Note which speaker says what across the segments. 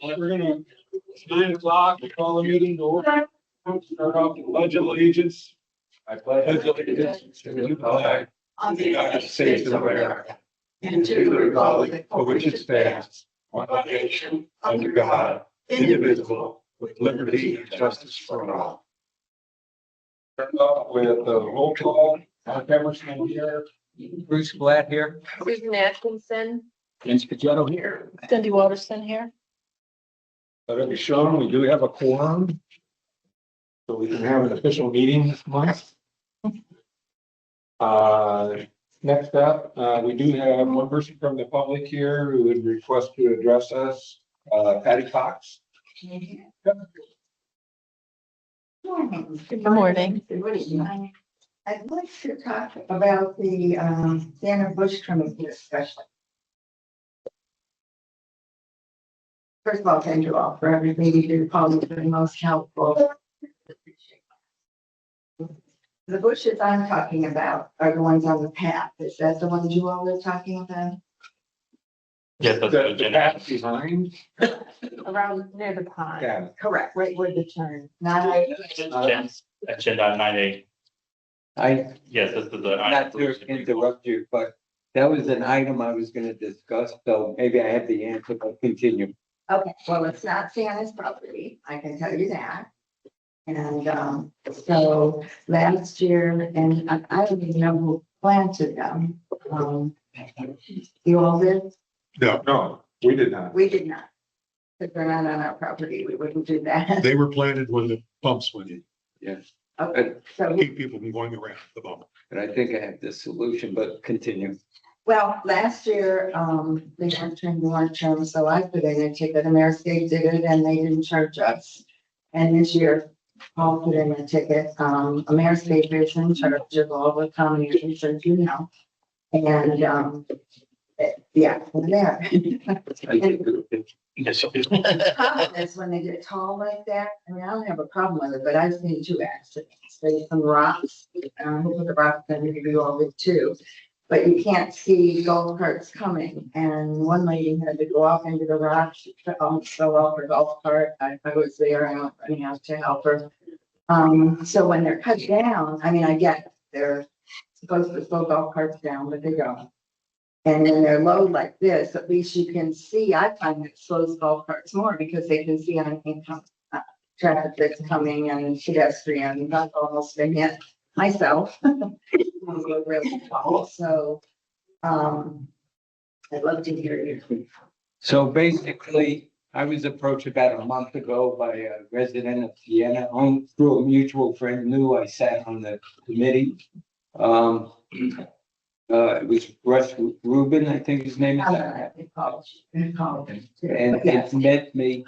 Speaker 1: We're gonna, it's 9 o'clock, we call the meeting to order. Start off with pledge of allegiance. I pledge allegiance to the flag of the United States of America and to the republic for which it stands, one nation, under God, indivisible, with liberty and justice for all. Start off with the roll call. Mark Emerson here.
Speaker 2: Bruce Blatt here.
Speaker 3: Susan Atkinson.
Speaker 2: Vince Pagetto here.
Speaker 3: Cindy Waterston here.
Speaker 1: Let it be shown, we do have a quorum. So we can have an official meeting this month. Next up, we do have one person from the public here who would request to address us, Patty Cox.
Speaker 3: Good morning.
Speaker 4: I'd like to talk about the Santa bush trimming discussion. First of all, thank you all for everything you do, Paul, you've been most helpful. The bushes I'm talking about are the ones on the path. Is that the ones you all are talking about?
Speaker 5: Yes, that's
Speaker 1: The path behind.
Speaker 3: Around near the pond.
Speaker 1: Yeah.
Speaker 4: Correct, right where the turn, not.
Speaker 5: agenda 9A. Yes, this is the.
Speaker 2: Not to interrupt you, but that was an item I was gonna discuss, so maybe I have the answer, but continue.
Speaker 4: Okay, well, it's not Santa's property, I can tell you that. And so last year, and I don't even know who planted them. You all did?
Speaker 1: No, we did not.
Speaker 4: We did not. If they're not on our property, we wouldn't do that.
Speaker 6: They were planted when the bumps went in,
Speaker 2: Yes,
Speaker 4: Okay, so,
Speaker 6: keep people from going around the bump.
Speaker 2: but I think I have the solution, but continue.
Speaker 4: well, last year, they weren't turned, we weren't turned, so I put in a ticket, Ameriscape did it, and they didn't charge us. And this year, Paul put in a ticket, Ameriscape is in charge of all the county areas, as you know. And, yeah, there.
Speaker 5: Yes.
Speaker 4: The problem is when they get tall like that, I mean, I don't have a problem with it, but I've seen 2 accidents. There's some rocks, the rocks that maybe you all did too. But you can't see golf carts coming, and one lady had to go off into the rocks, she fell off her golf cart. I was there, I went running out to help her. So when they're cut down, I mean, I get they're supposed to slow golf carts down, but they don't. And when they're low like this, at least you can see, I find it slows golf carts more because they can see on traffic that's coming and pedestrian, and I've almost been hit myself. Really tall, so, I'd love to hear you.
Speaker 2: So basically, I was approached about a month ago by a resident of Siena, through a mutual friend, knew I sat on the committee. It was Russ Rubin, I think his name is. And it met me.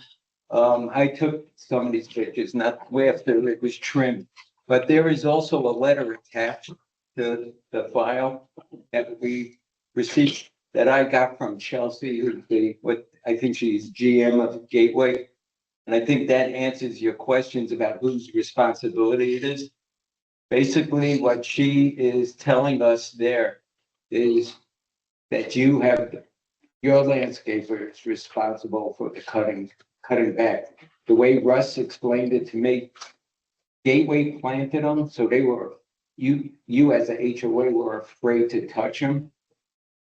Speaker 2: I took some of these pictures, not after it was trimmed, but there is also a letter attached to the file that we received that I got from Chelsea, who's what I think she's GM of Gateway. And I think that answers your questions about whose responsibility it is. Basically, what she is telling us there is that you have, your landscaper is responsible for the cutting back. The way Russ explained it to me, Gateway planted them, so they were, you as a HOA were afraid to touch them.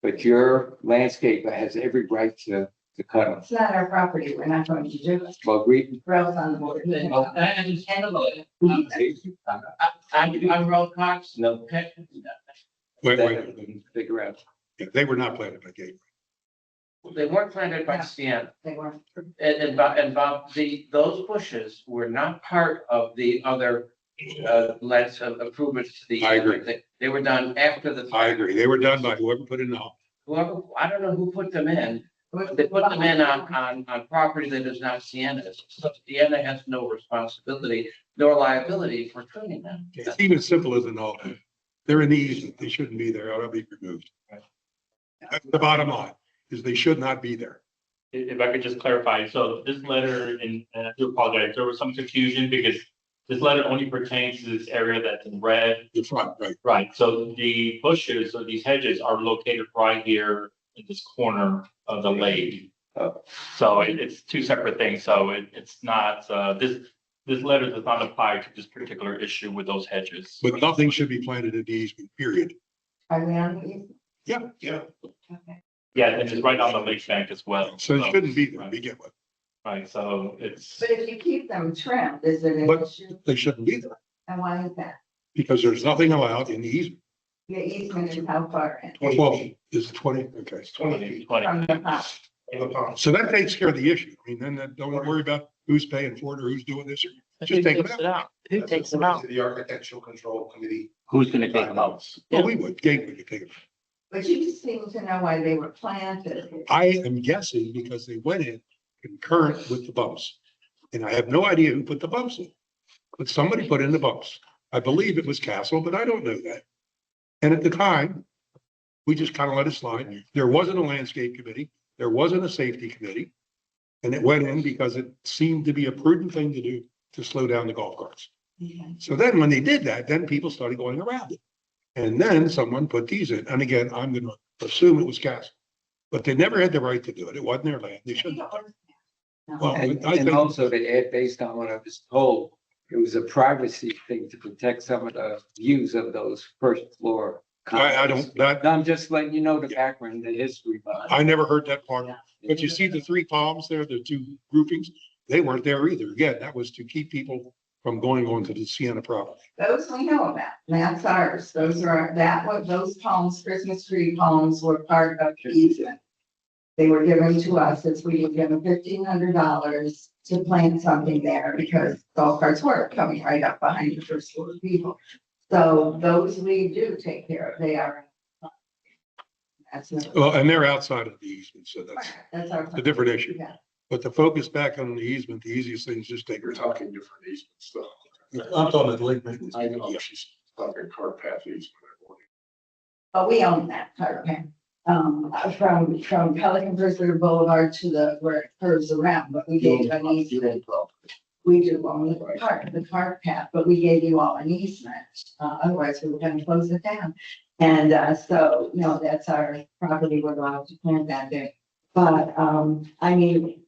Speaker 2: But your landscaper has every right to cut them.
Speaker 4: It's not our property, we're not going to do it.
Speaker 2: Well,
Speaker 4: Ralph's on the board.
Speaker 5: I'm Ralph Cox.
Speaker 2: No.
Speaker 6: Wait,
Speaker 2: Figure out.
Speaker 6: yeah, they were not planted by Gateway.
Speaker 5: They weren't planted by Sienna.
Speaker 4: They weren't.
Speaker 5: And Bob, those bushes were not part of the other lands of improvements to the.
Speaker 6: I agree.
Speaker 5: They were done after the.
Speaker 6: I agree, they were done by whoever put it in the home.
Speaker 5: Whoever, I don't know who put them in. They put them in on property that is not Sienna's. So Sienna has no responsibility nor liability for trimming them.
Speaker 6: It's even simple as an all. They're in the easement, they shouldn't be there, ought to be removed. That's the bottom line, is they should not be there.
Speaker 7: If I could just clarify, so this letter, and I do apologize, there was some confusion because this letter only pertains to this area that's in red.
Speaker 6: The front, right?
Speaker 7: Right, so the bushes or these hedges are located right here in this corner of the lake. So it's two separate things. So it's not, this letter does not apply to this particular issue with those hedges.
Speaker 6: But nothing should be planted in the easement, period.
Speaker 4: Are we on these?
Speaker 6: Yeah, yeah.
Speaker 4: Okay.
Speaker 7: Yeah, and it's right on the lake bank as well.
Speaker 6: So it shouldn't be there to begin with.
Speaker 7: Right, so it's,
Speaker 4: But if you keep them trimmed, is it an
Speaker 6: But-
Speaker 4: issue?
Speaker 6: They shouldn't be there
Speaker 4: And why is that?
Speaker 6: because there's nothing allowed in the easement.
Speaker 4: The easement is how far in?
Speaker 6: 12 is 20, okay.
Speaker 7: 20.
Speaker 4: From the pond.
Speaker 6: So that takes care of the issue. I mean, then don't worry about who's paying for it or who's doing this. Just take them out.
Speaker 3: Who takes them out?
Speaker 8: The Architectural Control Committee.
Speaker 2: Who's gonna take them out?
Speaker 6: Well, we would, Gateway could take them out.
Speaker 4: But you seem to know why they were planted.
Speaker 6: I am guessing because they went in concurrent with the bumps. And I have no idea who put the bumps in. But somebody put in the bumps. I believe it was Castle, but I don't know that. And at the time, we just kind of let it slide. There wasn't a landscape committee. There wasn't a safety committee. And it went in because it seemed to be a prudent thing to do to slow down the golf carts. So then when they did that, then people started going around it. And then someone put these in. And again, I'm going to assume it was Castle. But they never had the right to do it. It wasn't their land. They shouldn't. Well,
Speaker 2: And,
Speaker 6: I
Speaker 2: and
Speaker 6: think-
Speaker 2: also to add, based on what I was told, it was a privacy thing to protect some of the views of those first floor.
Speaker 6: I don't, that,
Speaker 2: I'm just letting you know the background, the history behind it.
Speaker 6: I never heard that part. But you see the three palms there, the two groupings, they weren't there either. Again, that was to keep people from going onto the Sienna property.
Speaker 4: Those we know about. That's ours. Those are, those palms, Christmas tree palms were part of the easement. They were given to us as we were given $1,500 to plant something there because golf carts were coming right up behind the first floor of people. So those we do take care of. They are. That's not.
Speaker 6: Well, and they're outside of the easement, so that's
Speaker 4: Our.
Speaker 6: a different issue.
Speaker 4: Yeah.
Speaker 6: But to focus back on the easement, the easiest thing is just take.
Speaker 8: We're talking different easements stuff.
Speaker 6: I'm talking about the lake maintenance.
Speaker 8: I know she's talking cart path easement.
Speaker 4: But we own that cart path. From Pelican Preserve Boulevard to where it curves around, but we gave an easement. We do own the cart path, but we gave you all an easement. Otherwise we were gonna close it down. And, so, that's our property. We're allowed to plant that there. But, I mean,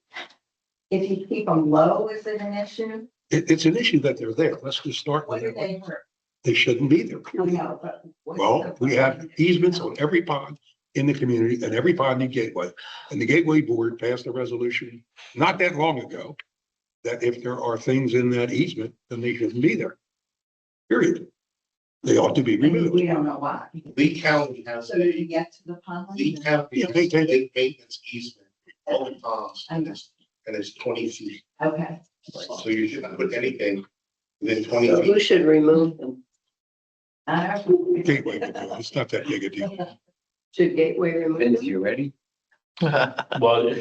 Speaker 4: if you keep them low, is it an issue?
Speaker 6: It's an issue that they're there. Let's just start
Speaker 4: What
Speaker 6: with
Speaker 4: do
Speaker 6: it.
Speaker 4: they hurt?
Speaker 6: They shouldn't be there.
Speaker 4: I know, but. what's
Speaker 6: Well,
Speaker 4: the
Speaker 6: we have
Speaker 4: problem?
Speaker 6: easements on every pond in the community and every pond in Gateway. And the Gateway Board passed a resolution not that long ago that if there are things in that easement, then they shouldn't be there. Period. They ought to be
Speaker 4: And
Speaker 6: removed.
Speaker 4: we don't know why.
Speaker 8: Lee County has
Speaker 4: So did you
Speaker 8: a,
Speaker 4: get to the pond?
Speaker 8: Lee County
Speaker 6: Yeah,
Speaker 8: has
Speaker 6: maintain
Speaker 8: a maintenance easement, all the ponds,
Speaker 4: I know.
Speaker 8: and it's 20 feet.
Speaker 4: Okay.
Speaker 8: So you shouldn't put anything within 20
Speaker 9: So who
Speaker 8: feet.
Speaker 9: should remove them?
Speaker 6: Gateway, would do it. It's not that big a deal.
Speaker 9: Should Gateway remove
Speaker 2: Vince,
Speaker 9: them?
Speaker 2: you ready?
Speaker 7: well,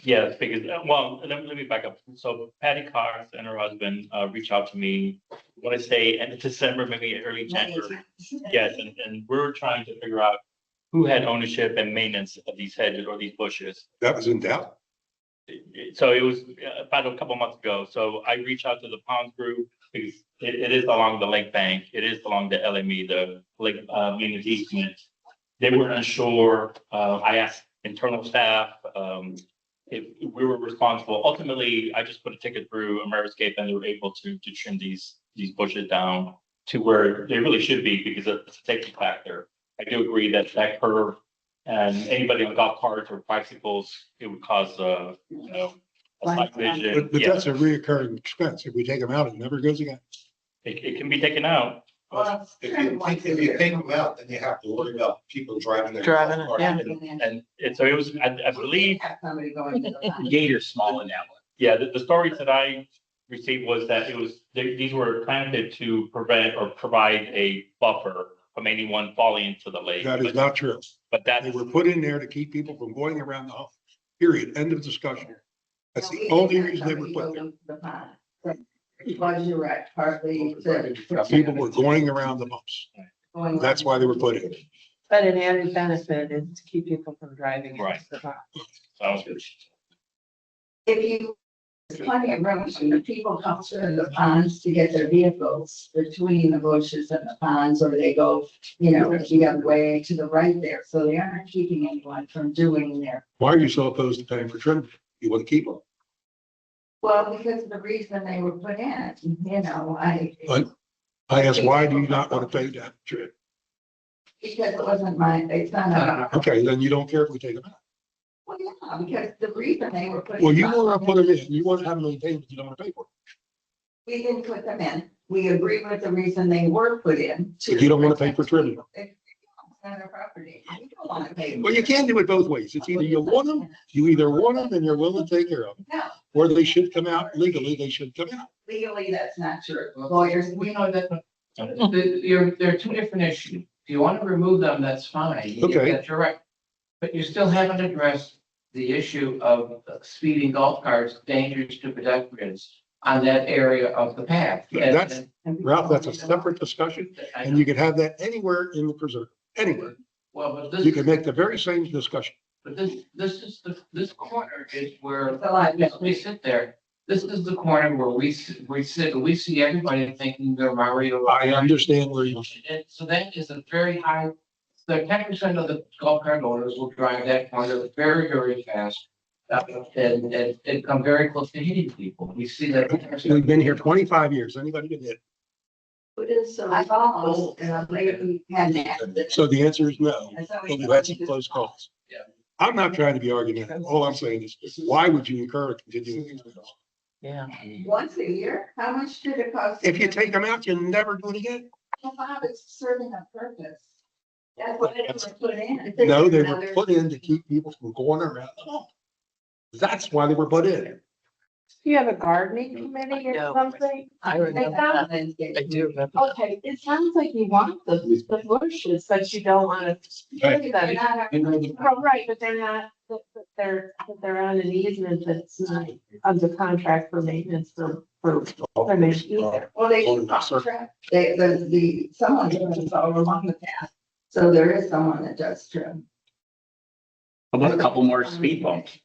Speaker 7: yeah, because, well, let me back up. So Patty Cars and her husband reached out to me, I want to say end of December, maybe early January. Yes, and we're trying to figure out who had ownership and maintenance of these hedges or these bushes.
Speaker 6: That was in doubt.
Speaker 7: So it was about a couple months ago. So I reached out to the Ponds Group because it is along the lake bank. It is along the LME, the lake maintenance easement. They were unsure. I asked internal staff if we were responsible. Ultimately, I just put a ticket through Ameriscape and they were able to trim these bushes down to where they really should be because it's a safety factor. I do agree that that curve and anybody on golf carts or bicycles, it would cause a slight vision.
Speaker 6: But
Speaker 7: Yeah,
Speaker 6: that's a reoccurring expense. If we take them out, it never goes again.
Speaker 7: it can be taken out.
Speaker 4: Well,
Speaker 8: If you take them out, then you have to worry about people driving their.
Speaker 3: Driving
Speaker 8: golf
Speaker 3: it,
Speaker 8: cart.
Speaker 3: yeah.
Speaker 7: And so it was, I believe,
Speaker 4: Have somebody going to the pond.
Speaker 5: Gate is small in that one.
Speaker 7: yeah, the stories that I received was that it was, these were planted to prevent or provide a buffer from anyone falling into the lake.
Speaker 6: That is not true.
Speaker 7: But
Speaker 6: They
Speaker 7: that's,
Speaker 6: were put in there to keep people from going around the hump. Period. End of discussion. That's
Speaker 4: No,
Speaker 6: the
Speaker 4: we
Speaker 6: only
Speaker 4: didn't have
Speaker 6: reason they were
Speaker 4: somebody
Speaker 6: put
Speaker 4: go
Speaker 6: there.
Speaker 4: to the pond. Was you right, partly to.
Speaker 6: People were going around the bumps.
Speaker 4: going
Speaker 6: That's why they were put in.
Speaker 3: But an added benefit is to keep people from driving. into
Speaker 7: Right.
Speaker 3: the pond.
Speaker 7: sounds good.
Speaker 4: If you plenty of room, and the people come to the ponds to get their vehicles between the bushes and the ponds, or they go, the other way to the right there, so they aren't keeping anyone from doing their.
Speaker 6: Why are you so opposed to paying for trim? You want to keep them?
Speaker 4: Well, because of the reason they were put in,
Speaker 6: I asked, why do you not want to pay that trim?
Speaker 4: because it wasn't it's not.
Speaker 6: Okay, then you don't care if we take them out.
Speaker 4: Well, yeah, because the reason they were put.
Speaker 6: Well, you want to put them in, you want to have them maintained, but you don't want to pay for
Speaker 4: We didn't put them in. We agree with the reason they were put in.
Speaker 6: But you don't want to pay for trimming.
Speaker 4: It's not a property. You don't want to pay.
Speaker 6: them. Well, you can't do it both ways. It's either you want them, you either want them and you're willing to take care of them,
Speaker 4: No,
Speaker 6: or they should come out legally, they should come out.
Speaker 4: legally, that's not true. Lawyers,
Speaker 5: We know that there are two different issues. If you want to remove them, that's fine.
Speaker 6: Okay.
Speaker 5: That's your right. But you still haven't addressed the issue of speeding golf carts, dangerous to pedestrians on that area of the path.
Speaker 6: That's- Ralph, that's a separate discussion, and you can have that anywhere in the preserve, anywhere.
Speaker 5: Well, but this.
Speaker 6: You can make the very same discussion.
Speaker 5: But this corner is where
Speaker 4: It's a lot.
Speaker 5: we sit there. This is the corner where we sit, we see everybody thinking they're Mario.
Speaker 6: I understand where you,
Speaker 5: And so that is a very high, so 10% of the golf cart owners will drive that corner very, very fast. And come very close to hitting people. We see that.
Speaker 6: we've been here 25 years. Anybody can hit.
Speaker 9: Put in some.
Speaker 4: I've almost, lately had that.
Speaker 6: So the answer is no.
Speaker 4: And so
Speaker 6: But we've had some close calls.
Speaker 5: Yeah.
Speaker 6: I'm not trying to be argumentative. All I'm saying is, why would you incur a continuing expense?
Speaker 5: Yeah.
Speaker 4: Once a year, how much did it cost?
Speaker 6: If you take them out, you never do it again.
Speaker 4: I thought it's serving a purpose. That's what it was put in.
Speaker 6: No, they were put in to keep people from going around the hall. That's why they were put in.
Speaker 3: You have a gardening committee or
Speaker 9: know.
Speaker 3: something?
Speaker 9: I
Speaker 3: remember
Speaker 9: that. I do remember.
Speaker 3: Okay, it sounds like you want the bushes, but you don't want to.
Speaker 6: Right.
Speaker 4: They're not-
Speaker 3: Oh, right, but they're not, but they're on an easement that's not under contract for maintenance for trimming either.
Speaker 4: Well, they,
Speaker 6: Oh, no, sir.
Speaker 4: someone lives all along the path, so there is someone that does trim.
Speaker 10: How about a couple more speed bumps?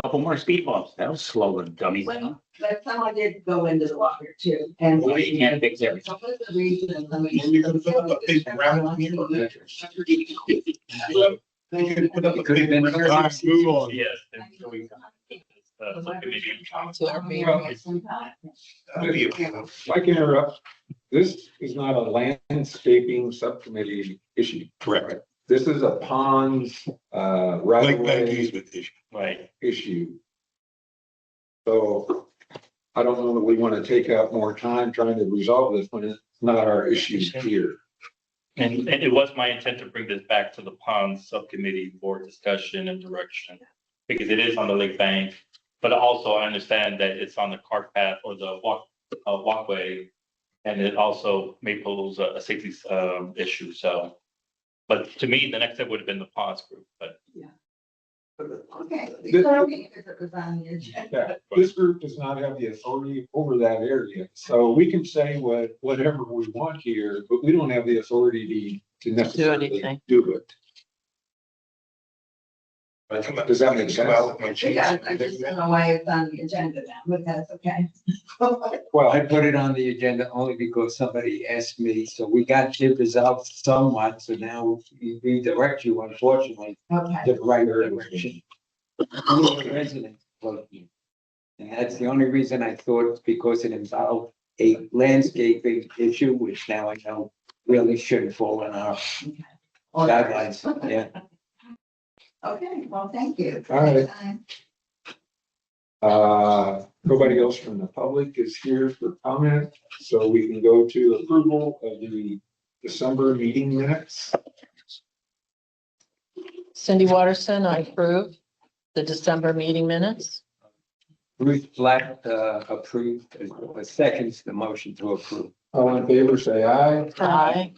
Speaker 10: Couple more speed bumps, that'll slow the dummies down.
Speaker 4: But someone did go into the water too, and.
Speaker 10: Well, you can't fix everything.
Speaker 4: Some of the reasons, I mean.
Speaker 8: When you're gonna put up a big gravel pit or-
Speaker 2: It could have been.
Speaker 6: All right, move on.
Speaker 7: Yes. and so we- subcommittee in council.
Speaker 9: To our meeting.
Speaker 11: If I can interrupt, this is not a landscaping subcommittee issue.
Speaker 6: Correct.
Speaker 11: This is a ponds, right
Speaker 6: Lake
Speaker 11: of
Speaker 6: bank
Speaker 11: way
Speaker 6: easement issue.
Speaker 7: Right.
Speaker 11: issue. So I don't know that we want to take up more time trying to resolve this when it's not our issue here.
Speaker 7: And it was my intent to bring this back to the pond subcommittee for discussion and direction. Because it is on the lake bank, but also I understand that it's on the cart path or the walkway. And it also may pose a safety issue, so. But to me, the next step would have been the ponds group, but.
Speaker 4: Okay.
Speaker 11: This-
Speaker 4: Because it was on the agenda.
Speaker 11: Yeah, this group does not have the authority over that area, so we can say whatever we want here, but we don't have the authority to necessarily
Speaker 9: anything.
Speaker 11: do it. Does that make sense?
Speaker 4: I just don't know why it's on the agenda now, but that's okay.
Speaker 11: Well,
Speaker 2: I put it on the agenda only because somebody asked me, so we got it resolved somewhat, so now we redirect you, unfortunately,
Speaker 4: Okay.
Speaker 2: to the right direction. Only the residents vote you. And that's the only reason I thought it's because it involved a landscaping issue, which now I know really shouldn't fall in our guidelines, yeah.
Speaker 4: Okay, well, thank you.
Speaker 11: All right. Nobody else from the public is here for comment, so we can go to approval of the December meeting minutes.
Speaker 9: Cindy Watterson, I approve the December meeting minutes.
Speaker 2: Ruth Black, approved, seconds the motion to approve.
Speaker 11: All in favor, say aye.
Speaker 9: Aye.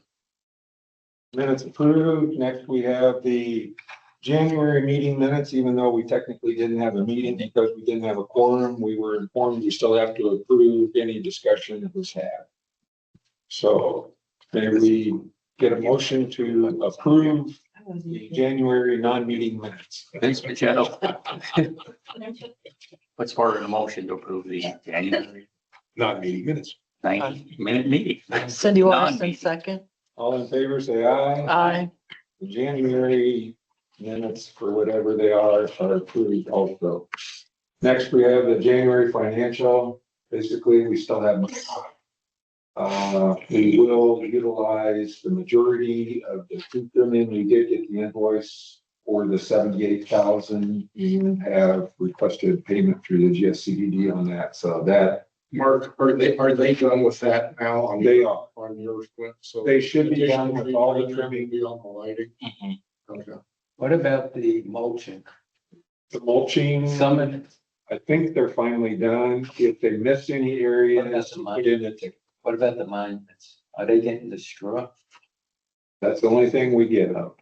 Speaker 11: Minutes approved. Next, we have the January meeting minutes, even though we technically didn't have a meeting because we didn't have a quorum, we were informed we still have to approve any discussion that was had. So may we get a motion to approve the January non-meeting minutes?
Speaker 10: Thanks, Machado. What's part of the motion to approve the January
Speaker 6: Not meeting minutes.
Speaker 10: 90-minute meeting?
Speaker 9: Cindy Larson,
Speaker 10: Non-meeting.
Speaker 9: second.
Speaker 11: All in favor, say aye.
Speaker 9: Aye.
Speaker 11: The January minutes for whatever they are approved also. Next, we have the January financial. Basically, we still have. We will utilize the majority of the $2 we did get the invoice for the 78,000. Have requested payment through the GSCDD on that, so that.
Speaker 8: Mark, are they done with that now on?
Speaker 11: They are.
Speaker 8: On yours, so.
Speaker 11: They should be done with all the trimming.
Speaker 8: Be on the lighting.
Speaker 7: Mhm.
Speaker 8: Okay.
Speaker 2: What about the mulching?
Speaker 11: The mulching.
Speaker 2: Some of it,
Speaker 11: I think they're finally done. If they miss any areas, put in a ticket.
Speaker 2: what about the monuments? Are they getting the straw?
Speaker 11: That's the only thing we get out.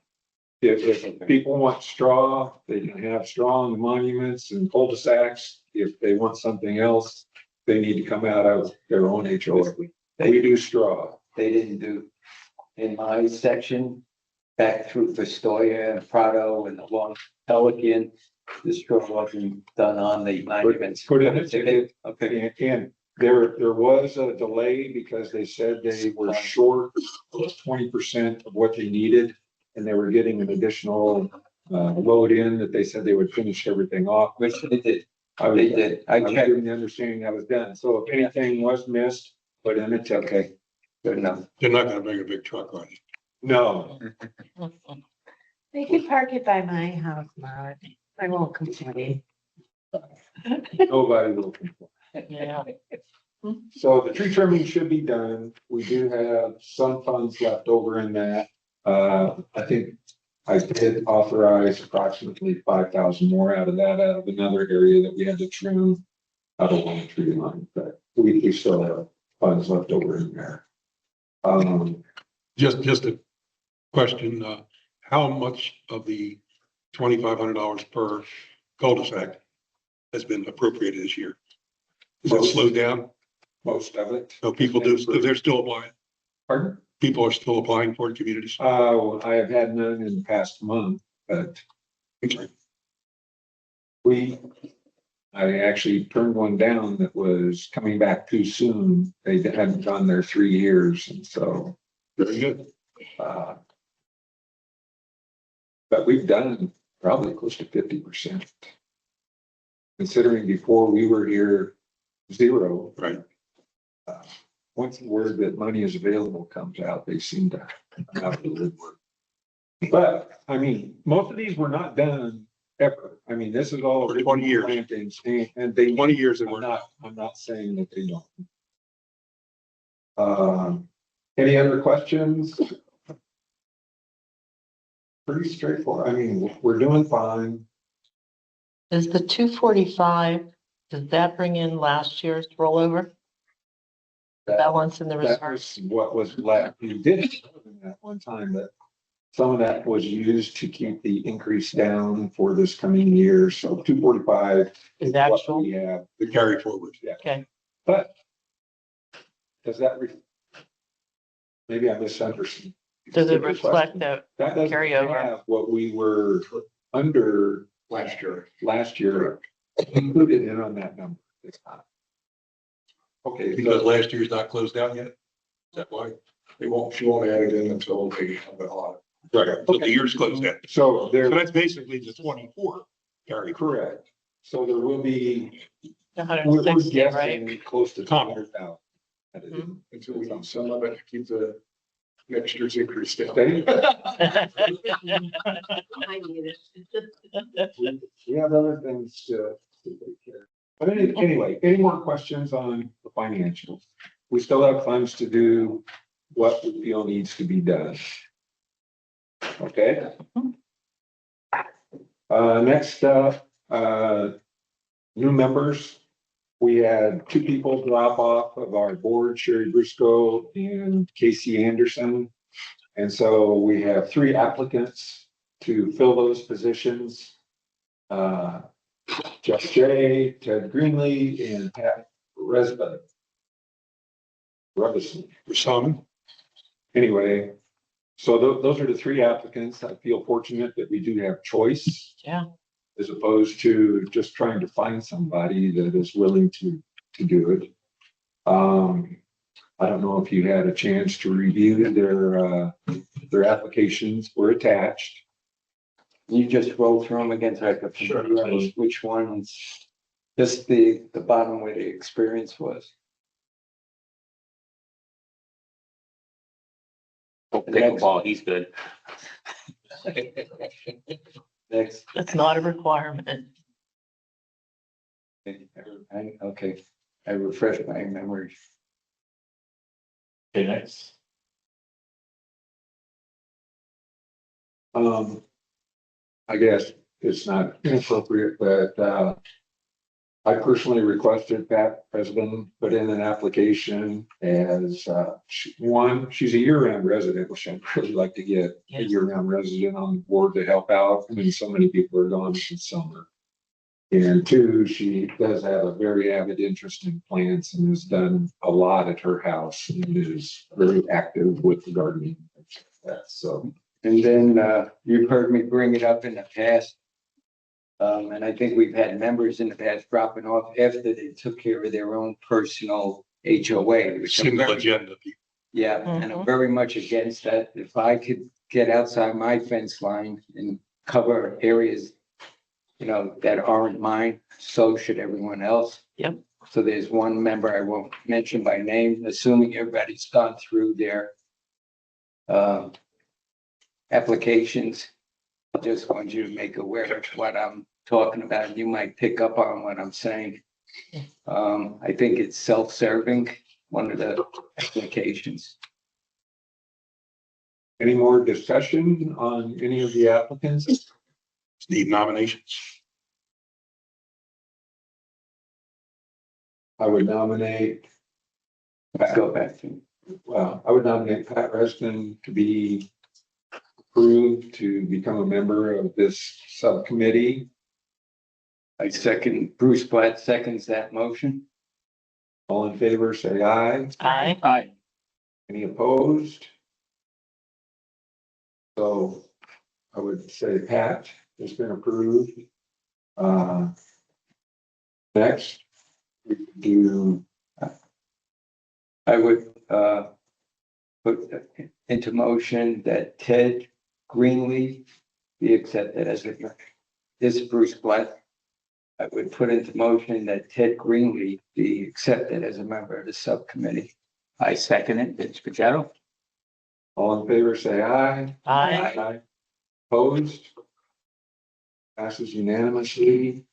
Speaker 11: If people want straw, they can have straw on the monuments and cul-de-sacs. If they want something else, they need to come out of their own HOA. We do straw.
Speaker 2: They didn't do in my section, back through Pistoia and Prado and along Pelican, the straw wasn't done on the monuments.
Speaker 11: Put in a ticket.
Speaker 2: Okay.
Speaker 11: And there was a delay because they said they were short 20% of what they needed. And they were getting an additional load in that they said they would finish everything off.
Speaker 2: Which they did.
Speaker 11: They
Speaker 2: did.
Speaker 11: I was given the understanding that was done. So if anything was missed, put in a ticket.
Speaker 2: Okay, good enough.
Speaker 6: They're not gonna bring a big truck on it.
Speaker 11: No,
Speaker 3: They could park it by my house, Mark. I won't complain.
Speaker 11: nobody will complain.
Speaker 9: Yeah.
Speaker 11: So the tree trimming should be done. We do have some funds left over in that. I think I did authorize approximately 5,000 more out of another area that we had to trim. Out of one tree line, but we still have funds left over in there.
Speaker 6: Just a question, how much of the $2,500 per cul-de-sac has been appropriated this year? Is it slowed down?
Speaker 11: Most of it.
Speaker 6: So people they're still applying.
Speaker 11: Pardon?
Speaker 6: People are still applying for communities.
Speaker 11: I have had none in the past month, but I actually turned one down that was coming back too soon. They hadn't gone there 3 years, and so.
Speaker 6: Very good.
Speaker 11: But we've done probably close to 50%. Considering before we were here, 0.
Speaker 6: Right.
Speaker 11: Once the word that money is available comes out, they seem to come out of the woodwork. But, I mean, most of these were not done ever. I mean, this is all.
Speaker 6: For 20 years.
Speaker 11: Plantings, and they.
Speaker 6: 20 years they were.
Speaker 11: I'm not saying that they don't. Any other questions? Pretty straightforward. I mean, we're doing fine.
Speaker 9: Is the 245, does that bring in last year's rollover? That one's in the
Speaker 11: That
Speaker 9: reserve.
Speaker 11: was what was left. We did it at one time, but some of that was used to keep the increase down for this coming year. So 245
Speaker 9: Is
Speaker 11: what
Speaker 9: actual,
Speaker 11: we have.
Speaker 6: The carry forward.
Speaker 11: Yeah.
Speaker 9: okay.
Speaker 11: But does that maybe I misunderstood.
Speaker 9: Does it reflect the
Speaker 11: That doesn't
Speaker 9: carryover?
Speaker 11: have what we were under
Speaker 8: Last year.
Speaker 11: included in on that number. It's not. Okay,
Speaker 6: Because last year's not closed out yet? Is that why?
Speaker 8: She won't add it in until they have the audit.
Speaker 6: Right. So the year's closed out.
Speaker 11: so
Speaker 6: So
Speaker 11: there,
Speaker 6: that's basically the 24 carry.
Speaker 11: correct. So there will be, we're
Speaker 9: 160, right?
Speaker 11: guessing close to 200,000.
Speaker 9: Mhm.
Speaker 8: Until we use some of it to keep the next year's increase down.
Speaker 11: Okay.
Speaker 3: I need it.
Speaker 11: We have other things to take care of. But anyway, any more questions on the financials? We still have funds to do what we feel needs to be done. Okay? Next up, new members. We had 2 people drop off of our board, Sherry Briscoe and Casey Anderson. And so we have 3 applicants to fill those positions. Jeff Jay, Ted Greenlee, and Pat Resnick.
Speaker 6: For some,
Speaker 11: Anyway, so those are the 3 applicants. I feel fortunate that we do have choice.
Speaker 9: Yeah.
Speaker 11: as opposed to just trying to find somebody that is willing to do it. I don't know if you had a chance to review their applications were attached.
Speaker 2: You just roll through them again, so I could
Speaker 7: Sure.
Speaker 2: figure which ones, just the bottom where the experience was.
Speaker 10: Pickleball, he's good.
Speaker 2: Next.
Speaker 9: That's not a requirement.
Speaker 2: Okay, I refreshed my memory.
Speaker 7: Okay, next.
Speaker 11: I guess it's not inappropriate, but I personally requested Pat President put in an application as she's a year-round resident, which I'd really like to get a
Speaker 9: Yes.
Speaker 11: year-round resident on the board to help out. I mean, so many people are gone in summer. And two, she does have a very avid interest in plants and has done a lot at her house and is very active with the gardening. So,
Speaker 2: And then you've heard me bring it up in the past. And I think we've had members in the past dropping off after they took care of their own personal HOA. which I'm
Speaker 6: Single
Speaker 2: very-
Speaker 6: agenda.
Speaker 2: Yeah, and I'm very much against that. If I could get outside my fence line and cover areas, that aren't mine, so should everyone else.
Speaker 9: Yep.
Speaker 2: So there's one member I won't mention by name, assuming everybody's gone through their applications. I just want you to make aware of what I'm talking about. You might pick up on what I'm saying. I think it's self-serving, one of the applications.
Speaker 11: any more discussion on any of the applicants?
Speaker 6: Need nominations.
Speaker 11: I would nominate,
Speaker 2: Let's go back to.
Speaker 11: I would nominate Pat Reston to be approved to become a member of this subcommittee.
Speaker 2: I second, Bruce Blatt seconds that motion.
Speaker 11: All in favor, say aye.
Speaker 9: Aye.
Speaker 10: Aye.
Speaker 11: Any opposed? So I would say Pat has been approved. Next, we could do,
Speaker 2: I would put into motion that Ted Greenlee be accepted as a, this is Bruce Blatt. I would put into motion that Ted Greenlee be accepted as a member of the subcommittee.
Speaker 10: I second it. Vince Pichetto.
Speaker 11: all in favor, say aye.
Speaker 9: Aye.
Speaker 11: Opposed? Passes unanimously.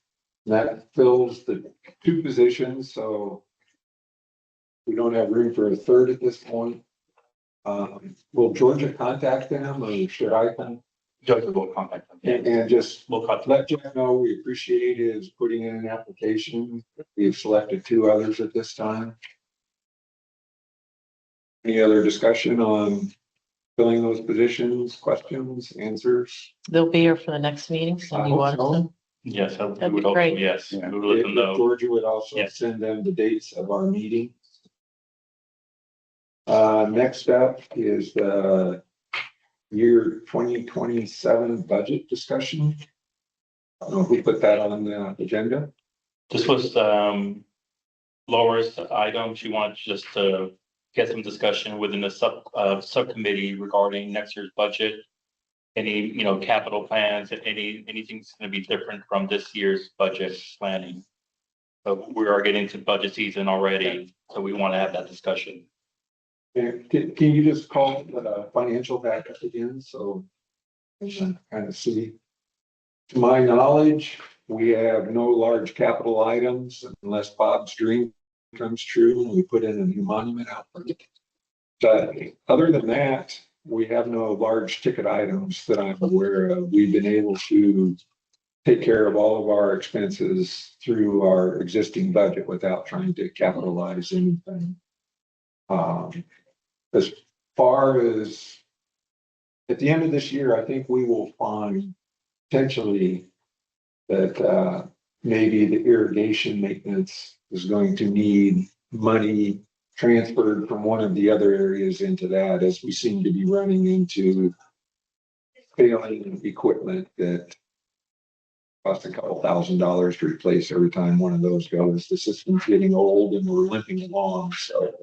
Speaker 11: That fills the two positions, so we don't have room for a third at this point. Will Georgia contact them or should I come?
Speaker 7: Judge will contact them.
Speaker 11: And just
Speaker 7: We'll cut.
Speaker 11: let Jeff know we appreciate his putting in an application. We've selected two others at this time. Any other discussion on filling those positions, questions, answers?
Speaker 9: They'll be here for the next meeting, so
Speaker 11: I
Speaker 9: you
Speaker 11: hope
Speaker 9: want
Speaker 11: so.
Speaker 9: them.
Speaker 7: Yes, we
Speaker 9: That'd be
Speaker 7: would hope,
Speaker 9: great.
Speaker 7: yes, we
Speaker 2: Yeah.
Speaker 7: would let them
Speaker 11: If
Speaker 7: know.
Speaker 11: Georgia would also
Speaker 7: Yes.
Speaker 11: send them the dates of our meeting. Next up is the year 2027 budget discussion. I don't know if we put that on the agenda.
Speaker 7: This was, Laura's item. She wanted just to get some discussion within the subcommittee regarding next year's budget. Any, capital plans, anything's gonna be different from this year's budget planning. So we are getting to budget season already, so we want to have that discussion.
Speaker 11: Can you just call the financial backup again? So I can kind of see. To my knowledge, we have no large capital items unless Bob's dream comes true and we put in a new monument out. But other than that, we have no large ticket items that I'm aware of. We've been able to take care of all of our expenses through our existing budget without trying to capitalize anything. As far as at the end of this year, I think we will find potentially that maybe the irrigation maintenance is going to need money transferred from one of the other areas into that, as we seem to be running into failing equipment that Cost a couple $1,000s to replace every time one of those goes. The system's getting old and we're limping along, so.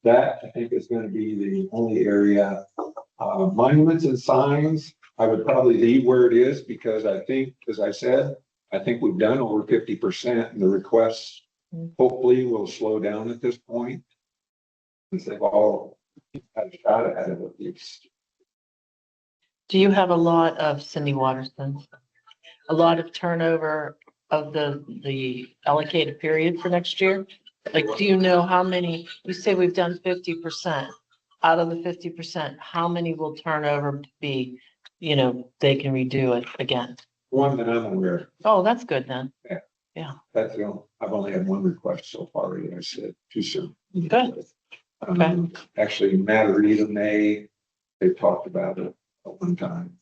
Speaker 11: That, I think, is gonna be the only area. Monuments and signs, I would probably leave where it is because I think, as I said, I think we've done over 50% and the requests hopefully will slow down at this point. Since they've all had a shot at it at least.
Speaker 9: Do you have a lot of Cindy Waterston? A lot of turnover of the allocated period for next year? Like, do you know how many, you say we've done 50%. Out of the 50%, how many will turn over to be, they can redo it again?
Speaker 11: One that I'm aware of.
Speaker 9: Oh, that's good then.
Speaker 11: That's the only, I've only had one request so far, and I said too soon.
Speaker 9: Good. Okay.
Speaker 11: Actually, Matarita May, they talked about it at one time.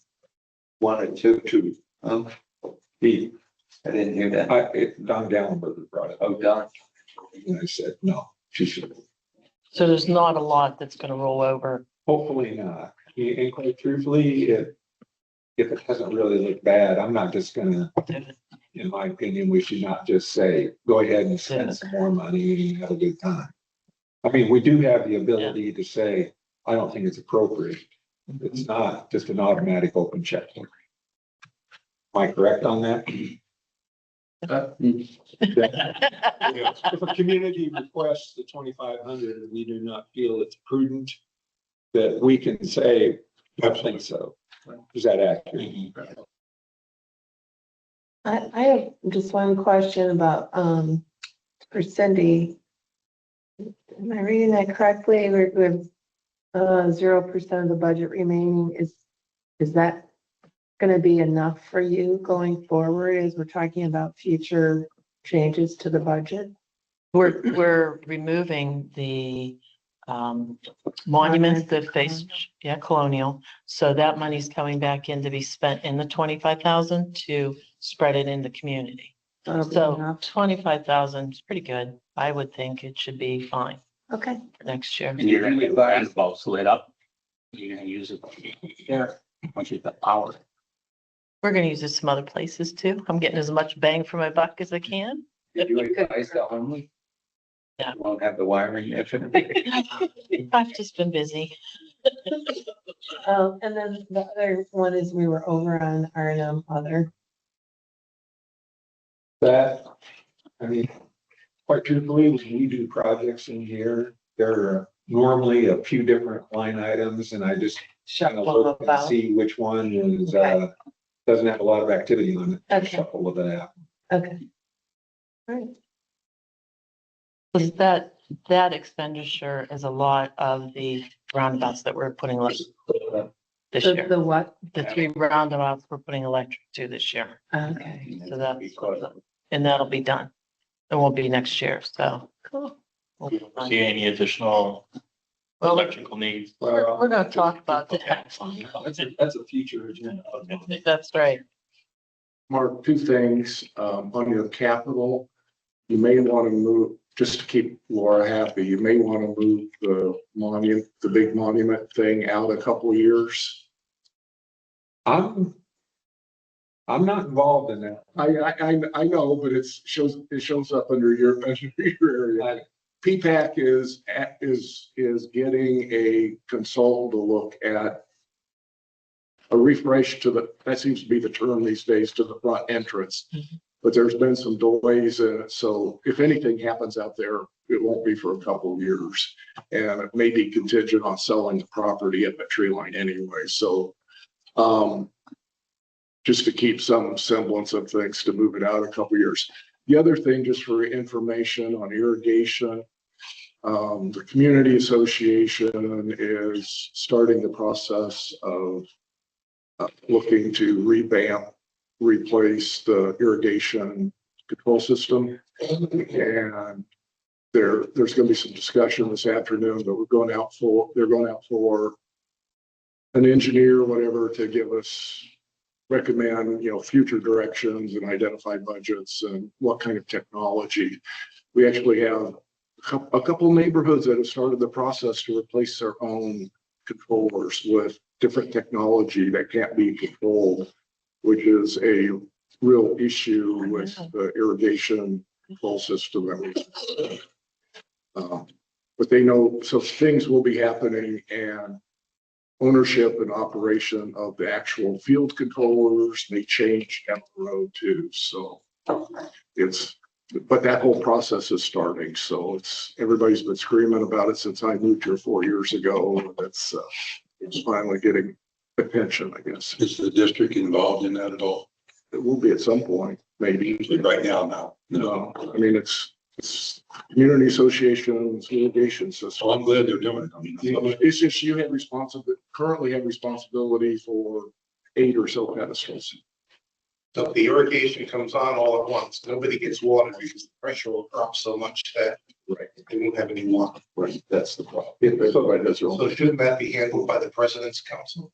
Speaker 2: One or two.
Speaker 11: He,
Speaker 2: I didn't hear that.
Speaker 11: Don Gallenberger brought it.
Speaker 2: Oh, Don.
Speaker 11: And I said, no, she should.
Speaker 9: So there's not a lot that's gonna roll over.
Speaker 11: Hopefully not. And quite truthfully, if it doesn't really look bad, I'm not just gonna, in my opinion, we should not just say, go ahead and spend some more money and have a good time. I mean, we do have the ability to say, I don't think it's appropriate. It's not just an automatic open check. Am I correct on that? If a community requests the 2,500 and we do not feel it's prudent, that we can say, I think so. Is that accurate?
Speaker 3: I have just one question about, for Cindy. Am I reading that correctly? With 0% of the budget remaining, is that gonna be enough for you going forward as we're talking about future changes to the budget?
Speaker 9: We're removing the monuments that face, Colonial. So that money's coming back in to be spent in the 25,000 to spread it in the community. So 25,000 is pretty good. I would think it should be fine
Speaker 3: Okay.
Speaker 9: for next year.
Speaker 10: And you're gonna get the roundabouts lit up. You're gonna use it there once you've got power.
Speaker 9: We're gonna use it some other places too. I'm getting as much bang for my buck as I can.
Speaker 2: Did you advise the only?
Speaker 9: Yeah.
Speaker 2: Won't have the wiring.
Speaker 9: I've just been busy.
Speaker 3: And then the other one is we were over on R&M other.
Speaker 11: That, I mean, quite truthfully, when we do projects in here, there are normally a few different line items and I just kind of
Speaker 9: Shuffle
Speaker 11: look and
Speaker 9: about.
Speaker 11: see which one is,
Speaker 3: Okay.
Speaker 11: doesn't have a lot of activity on it.
Speaker 3: Okay.
Speaker 11: Shuffle with that.
Speaker 3: Okay. All right.
Speaker 9: Was that expenditure is a lot of the roundabouts that we're putting this year.
Speaker 3: The what?
Speaker 9: The 3 roundabouts we're putting electric to this year.
Speaker 3: Okay.
Speaker 9: So and that'll be done. It won't be next year, so.
Speaker 3: Cool.
Speaker 9: we'll be fine.
Speaker 7: See any additional electrical needs?
Speaker 9: We're gonna talk about that.
Speaker 11: That's a future agenda.
Speaker 9: That's right.
Speaker 12: Mark, two things, on your capital, you may want to move, just to keep Laura happy, you may want to move the big monument thing out a couple of years.
Speaker 11: I'm not involved in that.
Speaker 12: I know, but it shows up under your area. PPAC is getting a consultant to look at a refresh that seems to be the term these days, to the front entrance.
Speaker 9: Mm-hmm.
Speaker 12: But there's been some delays in it, so if anything happens out there, it won't be for a couple of years. And it may be contingent on selling the property at the tree line anyway, so just to keep some semblance of things, to move it out a couple of years. The other thing, just for information on irrigation, the community association is starting the process of looking to replace the irrigation control system. And there's going to be some discussion this afternoon, but they're going out for an engineer, whatever, to give us, recommend, future directions and identify budgets and what kind of technology. We actually have a couple neighborhoods that have started the process to replace their own controllers with different technology that can't be controlled, which is a real issue with the irrigation control system that was. But they know, so things will be happening, and ownership and operation of the actual field controllers may change down the road too. So but that whole process is starting. So everybody's been screaming about it since I moved here 4 years ago. It's finally getting attention, I guess.
Speaker 6: Is the district involved in that at all?
Speaker 12: It will be at some point, maybe.
Speaker 6: Right now, no.
Speaker 12: No, I mean, it's community associations, irrigation system.
Speaker 6: So I'm glad they're doing it. I mean,
Speaker 12: It's just you currently have responsibility for 8 or so pedestals.
Speaker 8: So if the irrigation comes on all at once, nobody gets water because the pressure will drop so much that they won't have any water.
Speaker 12: Right, that's the problem. Everybody does their own.
Speaker 8: So shouldn't that be handled by the president's council?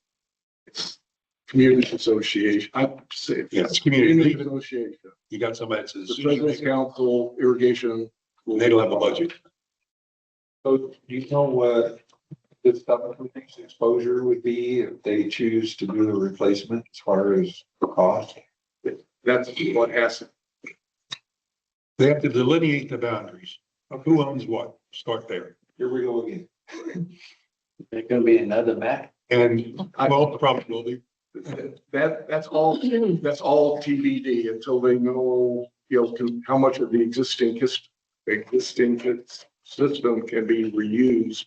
Speaker 12: Community association, I'd say.
Speaker 6: Yeah, it's community.
Speaker 12: Association.
Speaker 6: You got somebody that says,
Speaker 12: The president's council, irrigation.
Speaker 6: they don't have a budget.
Speaker 11: So do you know what this subcommittee's exposure would be if they choose to do the replacement as far as the cost?
Speaker 12: That's what has to.
Speaker 6: They have to delineate the boundaries of who owns what. Start there.
Speaker 11: Here we go again.
Speaker 2: There's gonna be another map.
Speaker 6: And well, probably will be.
Speaker 12: That's all TBD until they know, how much of the existing system can be reused.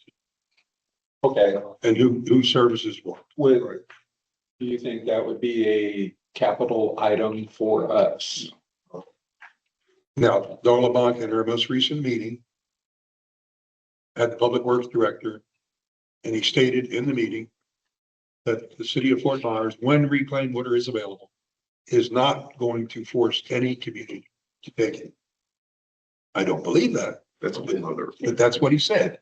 Speaker 11: Okay,
Speaker 6: And who services what.
Speaker 11: do you think that would be a capital item for us?
Speaker 6: Now, Darla Bonk in her most recent meeting had the Public Works Director, and he stated in the meeting that the city of Fort Myers, when reclaimed water is available, is not going to force any community to take it. I don't believe that.
Speaker 12: That's a whole other.
Speaker 6: But that's what he said.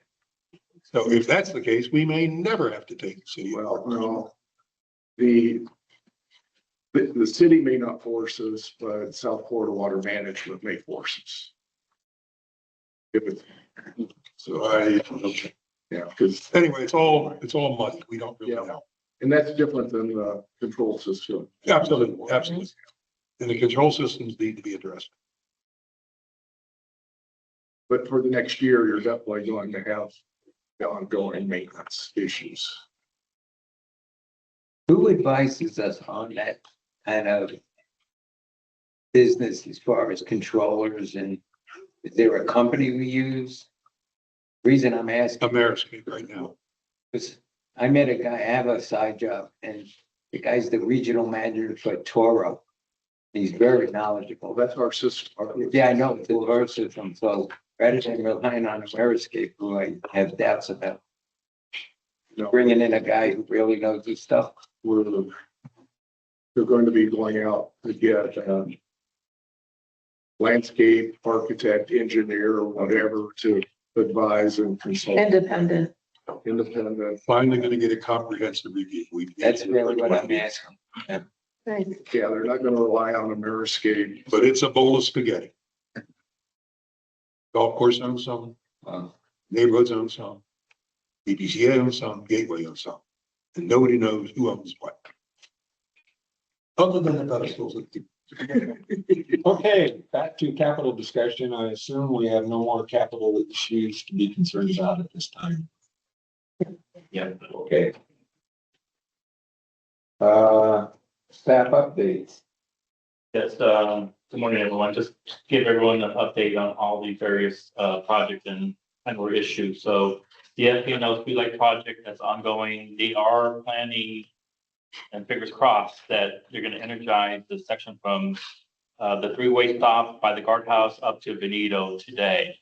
Speaker 6: So if that's the case, we may never have to take the city.
Speaker 12: Well, no. The city may not force us, but South Florida Water Management may force us.
Speaker 6: Okay.
Speaker 12: Yeah, because,
Speaker 6: Anyway, it's all muddy. We don't really
Speaker 12: Yeah.
Speaker 6: know.
Speaker 12: and that's different than the control system.
Speaker 6: Absolutely, absolutely. And the control systems need to be addressed.
Speaker 12: But for the next year, you're definitely going to have the ongoing maintenance issues.
Speaker 2: Who advises us on that kind of business as far as controllers, and is there a company we use? Reason I'm asking
Speaker 6: Ameriscape right now.
Speaker 2: is I met a guy, I have a side job, and the guy's the regional manager for Toro. He's very knowledgeable.
Speaker 12: Well, that's our system.
Speaker 2: Yeah, I know, it's our system, so rather than relying on Ameriscape, who I have doubts about,
Speaker 12: No,
Speaker 2: bringing in a guy who really knows his stuff.
Speaker 12: they're going to be going out to get landscape architect, engineer, or whatever to advise and consult.
Speaker 3: Independent.
Speaker 12: Independent.
Speaker 6: Finally going to get a comprehensive review.
Speaker 2: That's really what I'm asking.
Speaker 3: Nice.
Speaker 12: Yeah, they're not going to rely on Ameriscape.
Speaker 6: But it's a bowl of spaghetti. Golf course owns some, neighborhoods own some, BPCA owns some, Gateway owns some, and nobody knows who owns what. Other than the pedestals.
Speaker 11: Okay, back to capital discussion. I assume we have no more capital issues to be concerned about at this time.
Speaker 5: Yeah.
Speaker 11: Okay. Staff updates.
Speaker 7: Yes, good morning, everyone. Just give everyone an update on all the various projects and or issues. So the FPNL Streetlight project that's ongoing, they are planning, and fingers crossed, that they're going to energize the section from the three-way stop by the guardhouse up to Benito today.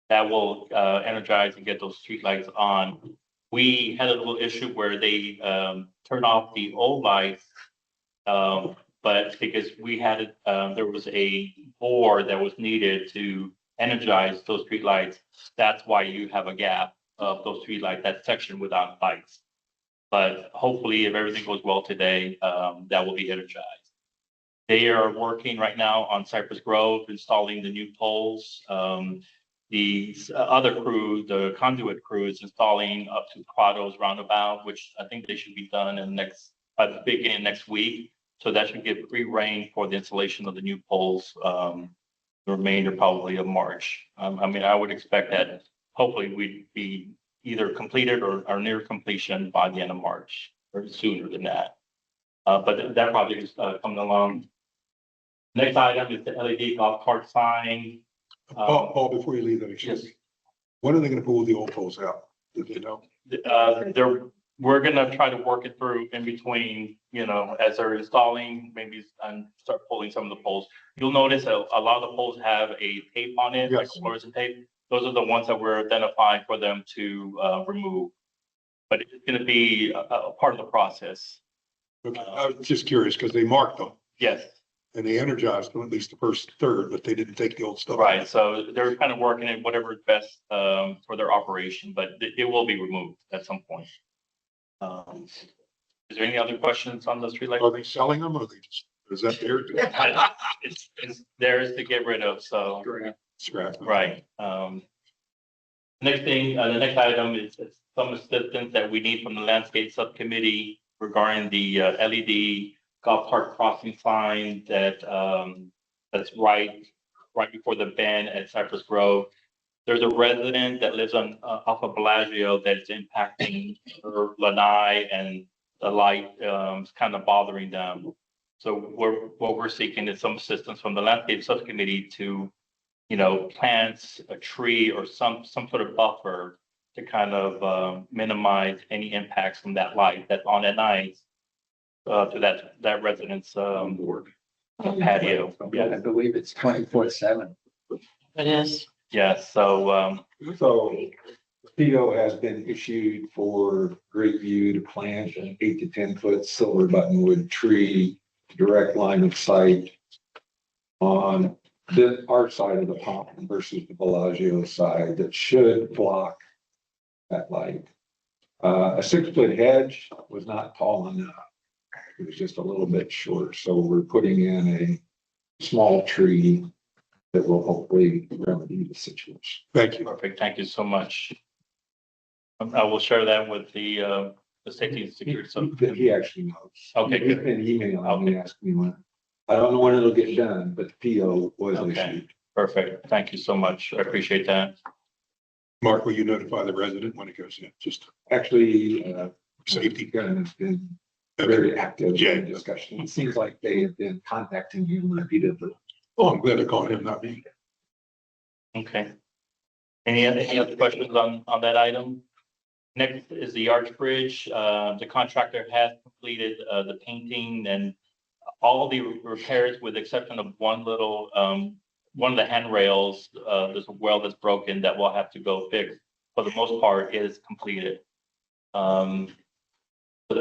Speaker 7: That will energize and get those streetlights on. We had a little issue where they turned off the old lights, but because we had it, there was a board that was needed to energize those streetlights. That's why you have a gap of those streetlights, that section without lights. But hopefully, if everything goes well today, that will be energized. They are working right now on Cypress Grove, installing the new poles. The other crew, the conduit crew, is installing up to Prado's roundabout, which I think they should be done by the beginning of next week. So that should give free rein for the installation of the new poles, the remainder probably of March. I mean, I would expect that hopefully we'd be either completed or near completion by the end of March or sooner than that. But that project is coming along. Next item is the LED golf cart sign.
Speaker 6: Paul, before you leave that, excuse me. When are they gonna pull the old poles out? Do you know?
Speaker 7: We're gonna try to work it through in between, you know, as they're installing, maybe and start pulling some of the poles. You'll notice a lot of the poles have a tape on it, like
Speaker 6: Yes.
Speaker 7: fluorescent tape. Those are the ones that we're identifying for them to remove. But it's gonna be a part of the process.
Speaker 6: Okay, I was just curious because they marked them
Speaker 7: Yes,
Speaker 6: and they energized them, at least the first third, but they didn't take the old stuff.
Speaker 7: right. So they're kind of working at whatever is best for their operation, but it will be removed at some point. Is there any other questions on the streetlight?
Speaker 6: Are they selling them or are they just, is that there?
Speaker 7: It's theirs to get rid of, so,
Speaker 6: Scrap.
Speaker 7: right. Next thing, the next item is some assistance that we need from the landscape subcommittee regarding the LED golf cart crossing sign that's right before the bend at Cypress Grove. There's a resident that lives on off of Bellagio that's impacting her lanai, and the light is kind of bothering them. So what we're seeking is some assistance from the landscape subcommittee to, you know, plant a tree or some sort of buffer to kind of minimize any impacts from that light that's on at night to that resident's patio.
Speaker 2: I
Speaker 7: Yeah,
Speaker 2: believe it's 24/7.
Speaker 9: It is.
Speaker 7: yeah. So
Speaker 11: So PO has been issued for Great View to plant an 8 to 10 foot silver buttonwood tree, direct line of sight on our side of the pond versus the Bellagio side that should block that light. A 6 foot hedge was not tall enough. It was just a little bit short, so we're putting in a small tree that will hopefully remedy the situation.
Speaker 6: Thank you.
Speaker 7: perfect. Thank you so much. I will share that with the safety and security.
Speaker 11: He actually knows.
Speaker 7: Okay,
Speaker 11: He's
Speaker 7: good.
Speaker 11: been emailing me, asking me when. I don't know when it'll get done, but the PO was
Speaker 7: Okay.
Speaker 11: issued.
Speaker 7: Perfect. Thank you so much. I appreciate that.
Speaker 6: Mark, will you notify the resident when it goes in? Just
Speaker 11: Actually,
Speaker 6: safety.
Speaker 11: Gunn has been very active
Speaker 6: Yeah.
Speaker 11: in the discussion. It seems like they have been contacting you repeatedly.
Speaker 6: Oh, I'm glad they're calling him, not me.
Speaker 7: Okay. Any other questions on that item? Next is the arch bridge. The contractor has completed the painting and all the repairs with the exception of one little, one of the handrails. There's a well that's broken that we'll have to go fix. For the most part, it is completed. So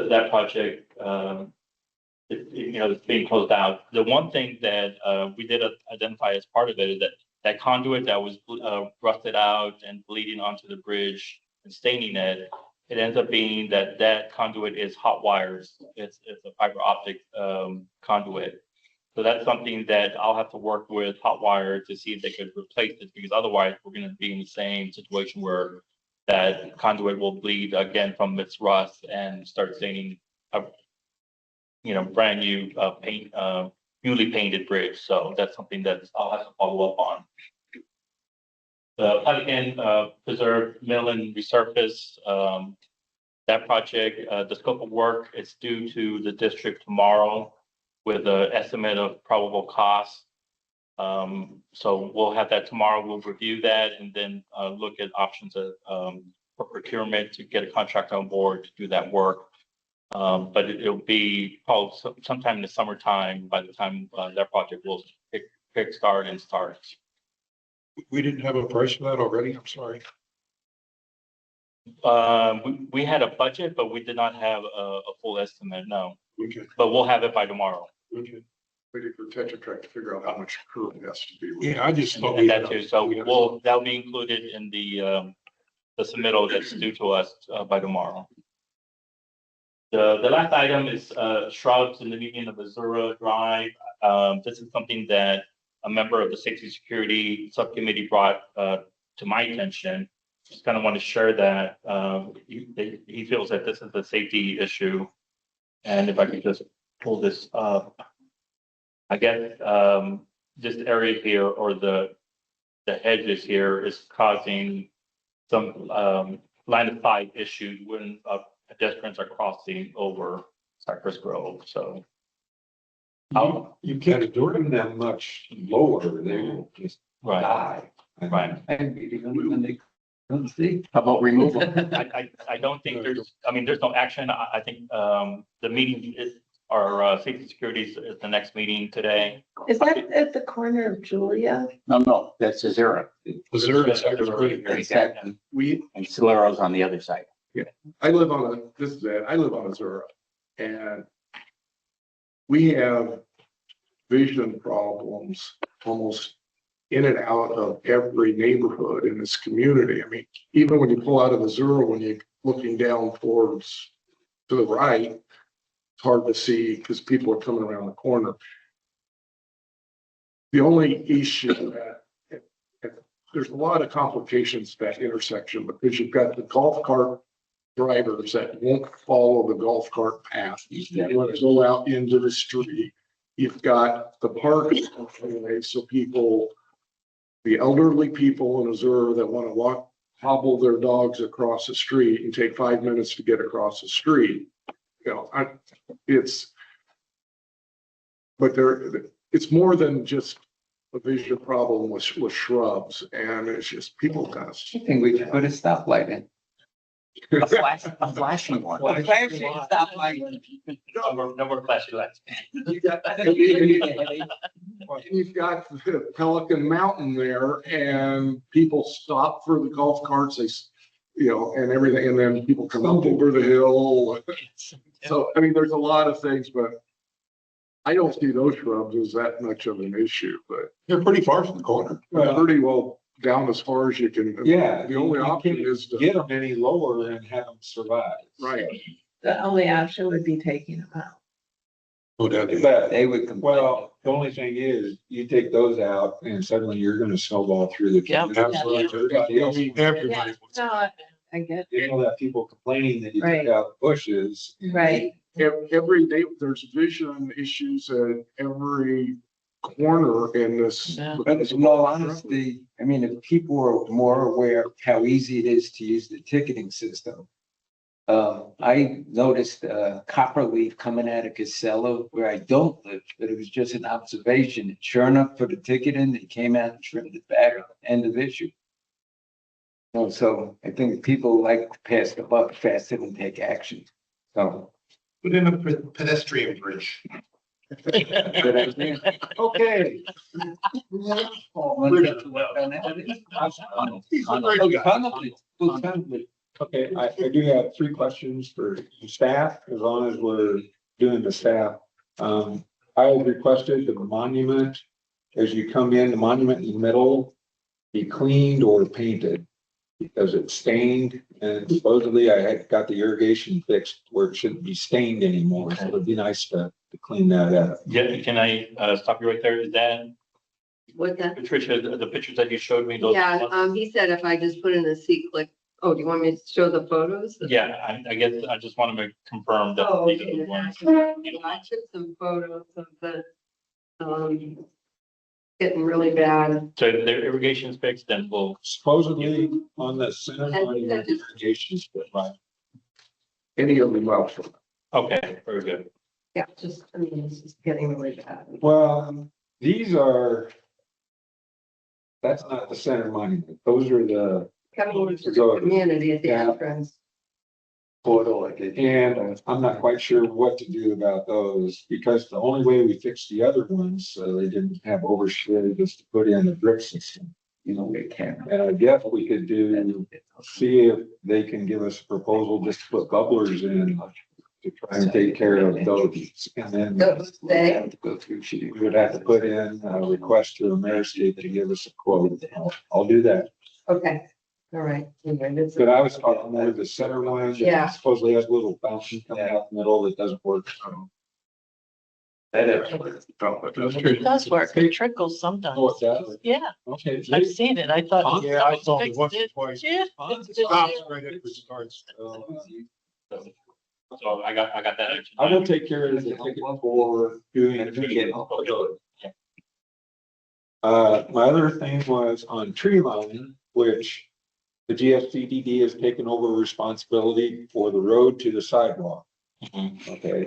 Speaker 7: that project, it's being closed out. The one thing that we did identify as part of it is that conduit that was rusted out and bleeding onto the bridge and staining it, it ends up being that conduit is hot wires. It's a fiber optic conduit. So that's something that I'll have to work with Hotwire to see if they could replace it, because otherwise we're going to be in the same situation where that conduit will bleed again from its rust and start staining a, brand new paint, newly painted bridge. So that's something that I'll have to follow up on. The Pelican Preserve Mill and Resurface, that project, the scope of work is due to the district tomorrow with an estimate of probable cost. So we'll have that tomorrow. We'll review that and then look at options for procurement to get a contractor on board to do that work. But it'll be probably sometime in the summertime by the time that project will kick start and start.
Speaker 6: We didn't have a price for that already? I'm sorry.
Speaker 7: We had a budget, but we did not have a full estimate, no.
Speaker 6: Okay,
Speaker 7: But we'll have it by tomorrow.
Speaker 6: okay.
Speaker 12: Waiting for Tetra Tech to figure out how much curb has to be.
Speaker 6: Yeah, I just thought.
Speaker 7: And that too. So that'll be included in the submittal that's due to us by tomorrow. The last item is shrubs in the median of Azura Drive. This is something that a member of the Safety Security Subcommittee brought to my attention. Just kind of want to share that he feels that this is a safety issue. And if I could just pull this up. I guess, this area here or the hedges here is causing some, line of sight issues when, pedestrians are crossing over Cypress Grove, so.
Speaker 11: You can't bring them much lower, they will just
Speaker 7: Right,
Speaker 11: die.
Speaker 7: right.
Speaker 2: When they come see.
Speaker 10: How about removal?
Speaker 7: I don't think there's, I mean, there's no action. I think, the meeting is, our, safety security is the next meeting today.
Speaker 3: Is that at the corner of Julia?
Speaker 10: No, that's Azura.
Speaker 6: Missouri is pretty.
Speaker 10: Exactly.
Speaker 8: We,
Speaker 10: And Solero's on the other side.
Speaker 12: I live on this is it, I live on Azura, and we have vision problems almost in and out of every neighborhood in this community. I mean, even when you pull out of Azura, when you're looking down towards to the right, it's hard to see because people are coming around the corner. The only issue that there's a lot of complications to that intersection because you've got the golf cart drivers that won't follow the golf cart path. You want to go out into the street. You've got the parking, so people, the elderly people in Missouri that want to hobble their dogs across the street and take 5 minutes to get across the street. You know, it's more than just a vision problem with shrubs, and it's just people kind of.
Speaker 2: I think we should put a stoplight in.
Speaker 10: A flashing one.
Speaker 2: A flashing stoplight.
Speaker 7: No more flashing lights.
Speaker 12: You've got the Pelican Mountain there, and people stop for the golf carts, and everything, and then people come up over the hill. So, I mean, there's a lot of things, but I don't see those shrubs as that much of an issue, but
Speaker 6: They're pretty far from the corner.
Speaker 12: they're pretty well down as far as you can.
Speaker 11: Yeah.
Speaker 12: The only
Speaker 11: you
Speaker 12: option
Speaker 11: can't
Speaker 12: is to.
Speaker 11: Get them any lower and have them survive.
Speaker 12: Right.
Speaker 3: The only option would be taking them out.
Speaker 6: Go down there.
Speaker 11: But,
Speaker 2: They would complain.
Speaker 11: well, the only thing is, you take those out and suddenly you're gonna snowball through the.
Speaker 9: Yeah.
Speaker 6: Absolutely. Everybody.
Speaker 3: No, I get,
Speaker 11: You know, that people complaining that you
Speaker 3: Right.
Speaker 11: took out bushes.
Speaker 3: right.
Speaker 12: Every day, there's vision issues at every corner in this.
Speaker 9: Yeah.
Speaker 2: But in all honesty, I mean, if people were more aware of how easy it is to use the ticketing system. I noticed a copper leaf coming out of Casella where I don't live, but it was just an observation. Sure enough, for the ticketing, they came out and trimmed it back, end of issue. So I think people like to pass the buck faster than take action. So.
Speaker 8: put in a pedestrian bridge.
Speaker 2: Good idea.
Speaker 12: Okay.
Speaker 11: Okay, I do have 3 questions for staff, as long as we're doing the staff. I have requested the monument, as you come in, the monument in the middle, be cleaned or painted. Because it's stained, and supposedly I had got the irrigation fixed where it shouldn't be stained anymore, so it'd be nice to clean that up.
Speaker 7: Yeah, can I, stop you right there? Is that,
Speaker 13: What's that?
Speaker 7: Patricia, the pictures that you showed me? Those
Speaker 13: Yeah, he said if I just put in a seat click, oh, do you want me to show the photos?
Speaker 7: Yeah, I guess I just want to confirm that
Speaker 13: Oh,
Speaker 7: these are
Speaker 13: okay.
Speaker 7: the ones.
Speaker 13: I took some photos of the, getting really bad.
Speaker 7: So if their irrigation's fixed, then we'll,
Speaker 11: Supposedly on the center
Speaker 13: I
Speaker 11: line,
Speaker 13: think that just-
Speaker 11: irrigation is put right.
Speaker 12: Any of them else.
Speaker 7: okay, very good.
Speaker 13: Yeah, just, I mean, it's just getting really bad.
Speaker 11: Well, these are. That's not the center monument, those are the
Speaker 13: Coming into the community at the
Speaker 11: Yeah.
Speaker 13: entrance.
Speaker 11: And I'm not quite sure what to do about those, because the only way we fixed the other ones, so they didn't have overshred, is to put in a drip system.
Speaker 2: We can.
Speaker 11: And I guess we could see if they can give us a proposal just to put bubblers in to try and take care of those. And then
Speaker 13: Those they,
Speaker 11: we would have to put in a request to Ameriscape to give us a quote. I'll do that.
Speaker 13: okay, all right.
Speaker 11: But I was talking more the center one. that
Speaker 13: Yeah.
Speaker 11: Supposedly has a little fountain coming out the middle that doesn't work.
Speaker 2: That is.
Speaker 9: It does work. It trickles sometimes.
Speaker 11: Oh, it does?
Speaker 9: Yeah,
Speaker 11: Okay.
Speaker 9: I've seen it. I thought.
Speaker 6: Yeah, I saw it
Speaker 9: fixed
Speaker 6: once or
Speaker 9: it.
Speaker 6: twice.
Speaker 9: Yeah.
Speaker 6: It stops right after it starts.
Speaker 7: So I got that.
Speaker 11: I will take care of the ticket for doing the meeting. My other thing was on tree line, which the GFCDD has taken over responsibility for the road to the sidewalk. Okay.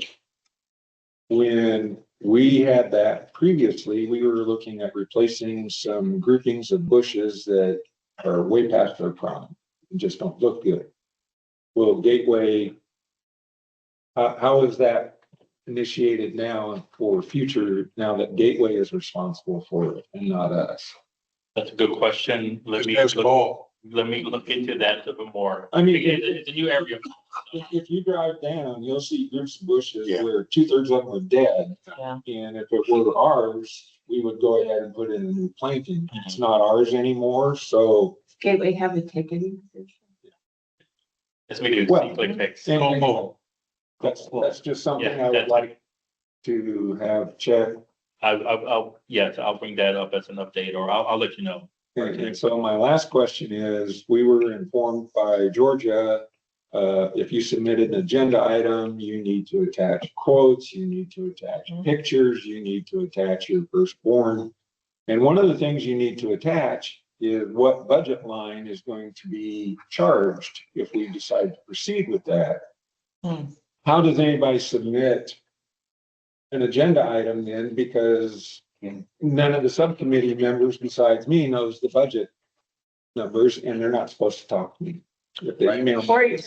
Speaker 11: When we had that previously, we were looking at replacing some groupings of bushes that are way past their prime and just don't look good. Well, Gateway, how is that initiated now for future, now that Gateway is responsible for it and not us?
Speaker 7: That's a good question.
Speaker 12: Just ball.
Speaker 7: Let me look into that a little bit more.
Speaker 11: I mean,
Speaker 7: It's a new area.
Speaker 11: if you drive down, you'll see groups of bushes
Speaker 12: Yeah.
Speaker 11: where 2/3 of them are dead.
Speaker 9: Yeah.
Speaker 11: And if it were ours, we would go ahead and put in a new planting. It's not ours anymore, so.
Speaker 3: Gateway have a ticketing system?
Speaker 7: Yes, we do.
Speaker 11: Well,
Speaker 7: Click fix.
Speaker 11: and that's just something
Speaker 7: Yeah,
Speaker 11: I would
Speaker 7: that's-
Speaker 11: like to have checked.
Speaker 7: I'll bring that up as an update, or I'll let you know.
Speaker 11: And so my last question is, we were informed by Georgia, if you submitted an agenda item, you need to attach quotes, you need to attach pictures, you need to attach your firstborn. And one of the things you need to attach is what budget line is going to be charged if we decide to proceed with that. How does anybody submit an agenda item then? Because none of the subcommittee members besides me knows the budget numbers, and they're not supposed to talk to me. If they email me.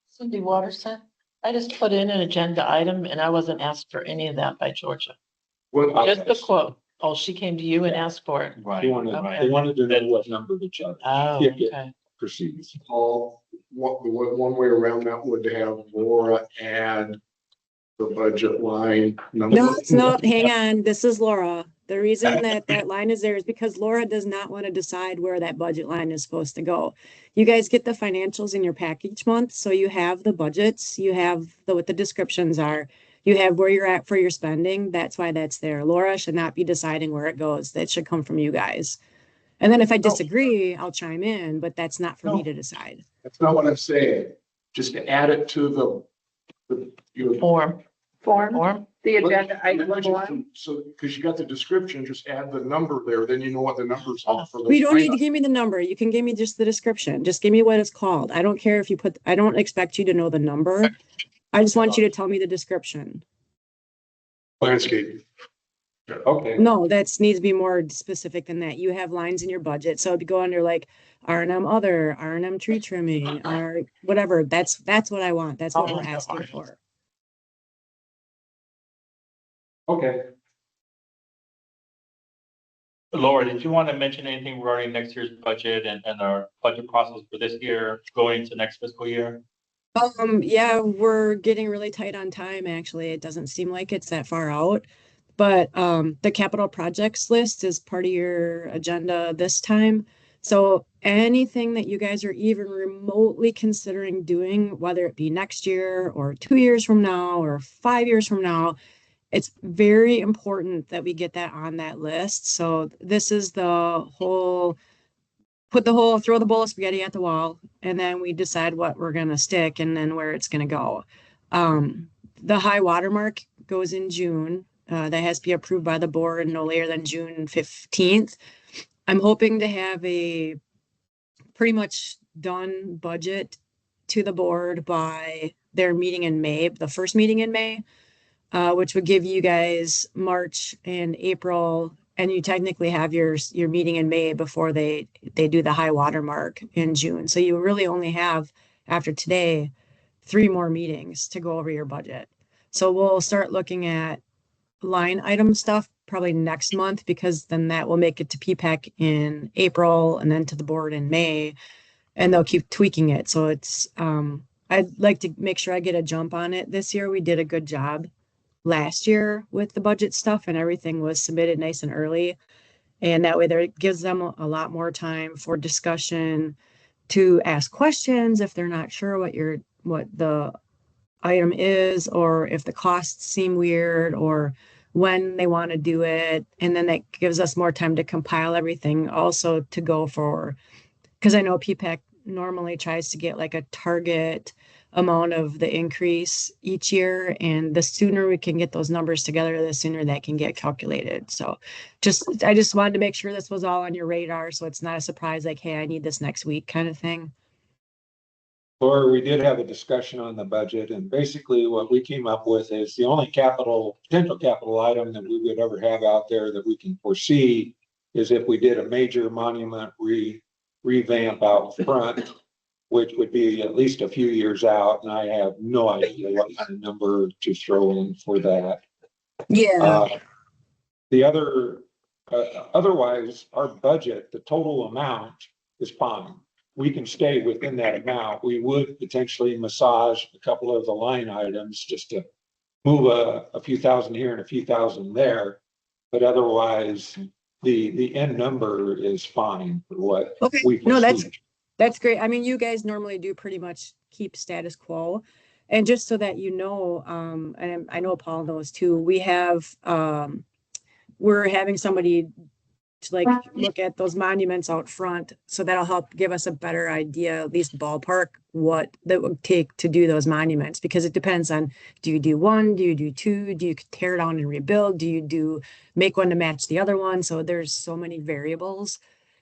Speaker 9: Cindy Waterston, I just put in an agenda item and I wasn't asked for any of that by Georgia. Just the quote. Oh, she came to you and asked for it.
Speaker 11: They wanted to know what number to charge.
Speaker 9: Oh,
Speaker 11: If it
Speaker 9: okay.
Speaker 11: proceeds.
Speaker 12: Paul, one way around that would have Laura add the budget line number.
Speaker 14: No, hang on. This is Laura. The reason that line is there is because Laura does not want to decide where that budget line is supposed to go. You guys get the financials in your pack each month, so you have the budgets, you have what the descriptions are, you have where you're at for your spending. That's why that's there. Laura should not be deciding where it goes. That should come from you guys. And then if I disagree, I'll chime in, but that's not for me to decide.
Speaker 12: That's not what I'm saying. Just to add it to your.
Speaker 9: Form.
Speaker 3: The agenda item form?
Speaker 12: So, because you got the description, just add the number there, then you know what the numbers are for the.
Speaker 14: We don't need to give me the number. You can give me just the description. Just give me what it's called. I don't care if you I don't expect you to know the number. I just want you to tell me the description.
Speaker 12: Landscape.
Speaker 11: Okay.
Speaker 14: No, that needs to be more specific than that. You have lines in your budget. So it'd go under like R&M other, R&M tree trimming, or whatever. That's what I want. That's what we're asking for.
Speaker 11: Okay.
Speaker 7: Laura, did you want to mention anything regarding next year's budget and our budget process for this year going into next fiscal year?
Speaker 14: Yeah, we're getting really tight on time, actually. It doesn't seem like it's that far out. But the capital projects list is part of your agenda this time. So anything that you guys are even remotely considering doing, whether it be next year or 2 years from now or 5 years from now, it's very important that we get that on that list. So this is the whole, throw the bowl of spaghetti at the wall, and then we decide what we're going to stick and then where it's going to go. The high water mark goes in June. That has to be approved by the board no later than June 15th. I'm hoping to have a pretty much done budget to the board by their meeting in May, the first meeting in May. Which would give you guys March and April, and you technically have your meeting in May before they do the high water mark in June. So you really only have, after today, 3 more meetings to go over your budget. So we'll start looking at line item stuff probably next month, because then that will make it to PPAC in April and then to the board in May, and they'll keep tweaking it. So it's, I'd like to make sure I get a jump on it this year. We did a good job last year with the budget stuff, and everything was submitted nice and early. And that way there gives them a lot more time for discussion, to ask questions if they're not sure what the item is, or if the costs seem weird, or when they want to do it. And then that gives us more time to compile everything also to go for, because I know PPAC normally tries to get like a target amount of the increase each year. And the sooner we can get those numbers together, the sooner that can get calculated. So I just wanted to make sure this was all on your radar. So it's not a surprise, like, hey, I need this next week kind of thing.
Speaker 11: Or we did have a discussion on the budget, and basically what we came up with is the only potential capital item that we would ever have out there that we can foresee is if we did a major monument revamp out front, which would be at least a few years out, and I have no idea what kind of number to throw in for that. The other, otherwise, our budget, the total amount is fine. We can stay within that amount. We would potentially massage a couple of the line items just to move a few thousand here and a few thousand there. But otherwise, the end number is fine for what we
Speaker 14: No,
Speaker 11: foresee.
Speaker 14: that's great. I mean, you guys normally do pretty much keep status quo. And just so that you know, and I know Paul knows too, we're having somebody to like look at those monuments out front. So that'll help give us a better idea, at least ballpark, what that would take to do those monuments, because it depends on, do you do one, do you do two, do you tear down and rebuild, do you make one to match the other one? So there's so many variables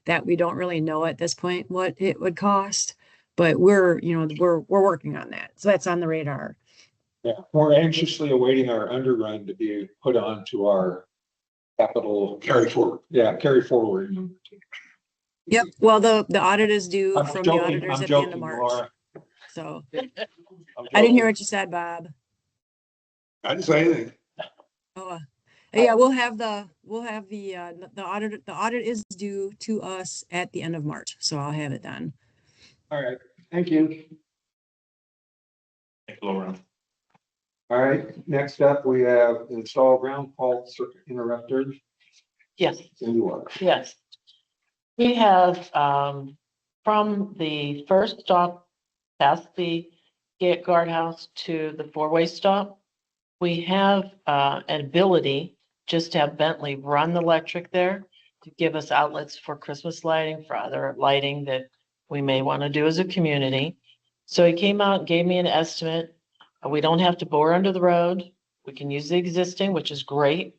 Speaker 14: that we don't really know at this point what it would cost, but we're working on that. So that's on the radar.
Speaker 11: Yeah, we're anxiously awaiting our underrun to be put onto our capital
Speaker 12: Carry forward.
Speaker 11: Yeah, carry forward.
Speaker 14: Yep. Well, the audit is due
Speaker 11: I'm
Speaker 14: from the
Speaker 11: joking,
Speaker 14: auditors
Speaker 11: I'm
Speaker 14: at the end of
Speaker 11: joking,
Speaker 14: March.
Speaker 11: Laura.
Speaker 14: So
Speaker 11: I'm
Speaker 14: I didn't hear
Speaker 11: joking.
Speaker 14: what you said, Bob.
Speaker 12: I didn't say anything.
Speaker 14: Oh, yeah, we'll have the audit. The audit is due to us at the end of March, so I'll have it done.
Speaker 11: All right, thank you.
Speaker 7: Thank you, Laura.
Speaker 11: All right, next up, we have install ground fault circuit interrupter.
Speaker 9: Yes.
Speaker 11: And you are.
Speaker 9: Yes. We have, from the first stop past the gate guardhouse to the four-way stop, we have, an ability just to have Bentley run the electric there to give us outlets for Christmas lighting, for other lighting that we may want to do as a community. So he came out and gave me an estimate. We don't have to bore under the road. We can use the existing, which is great.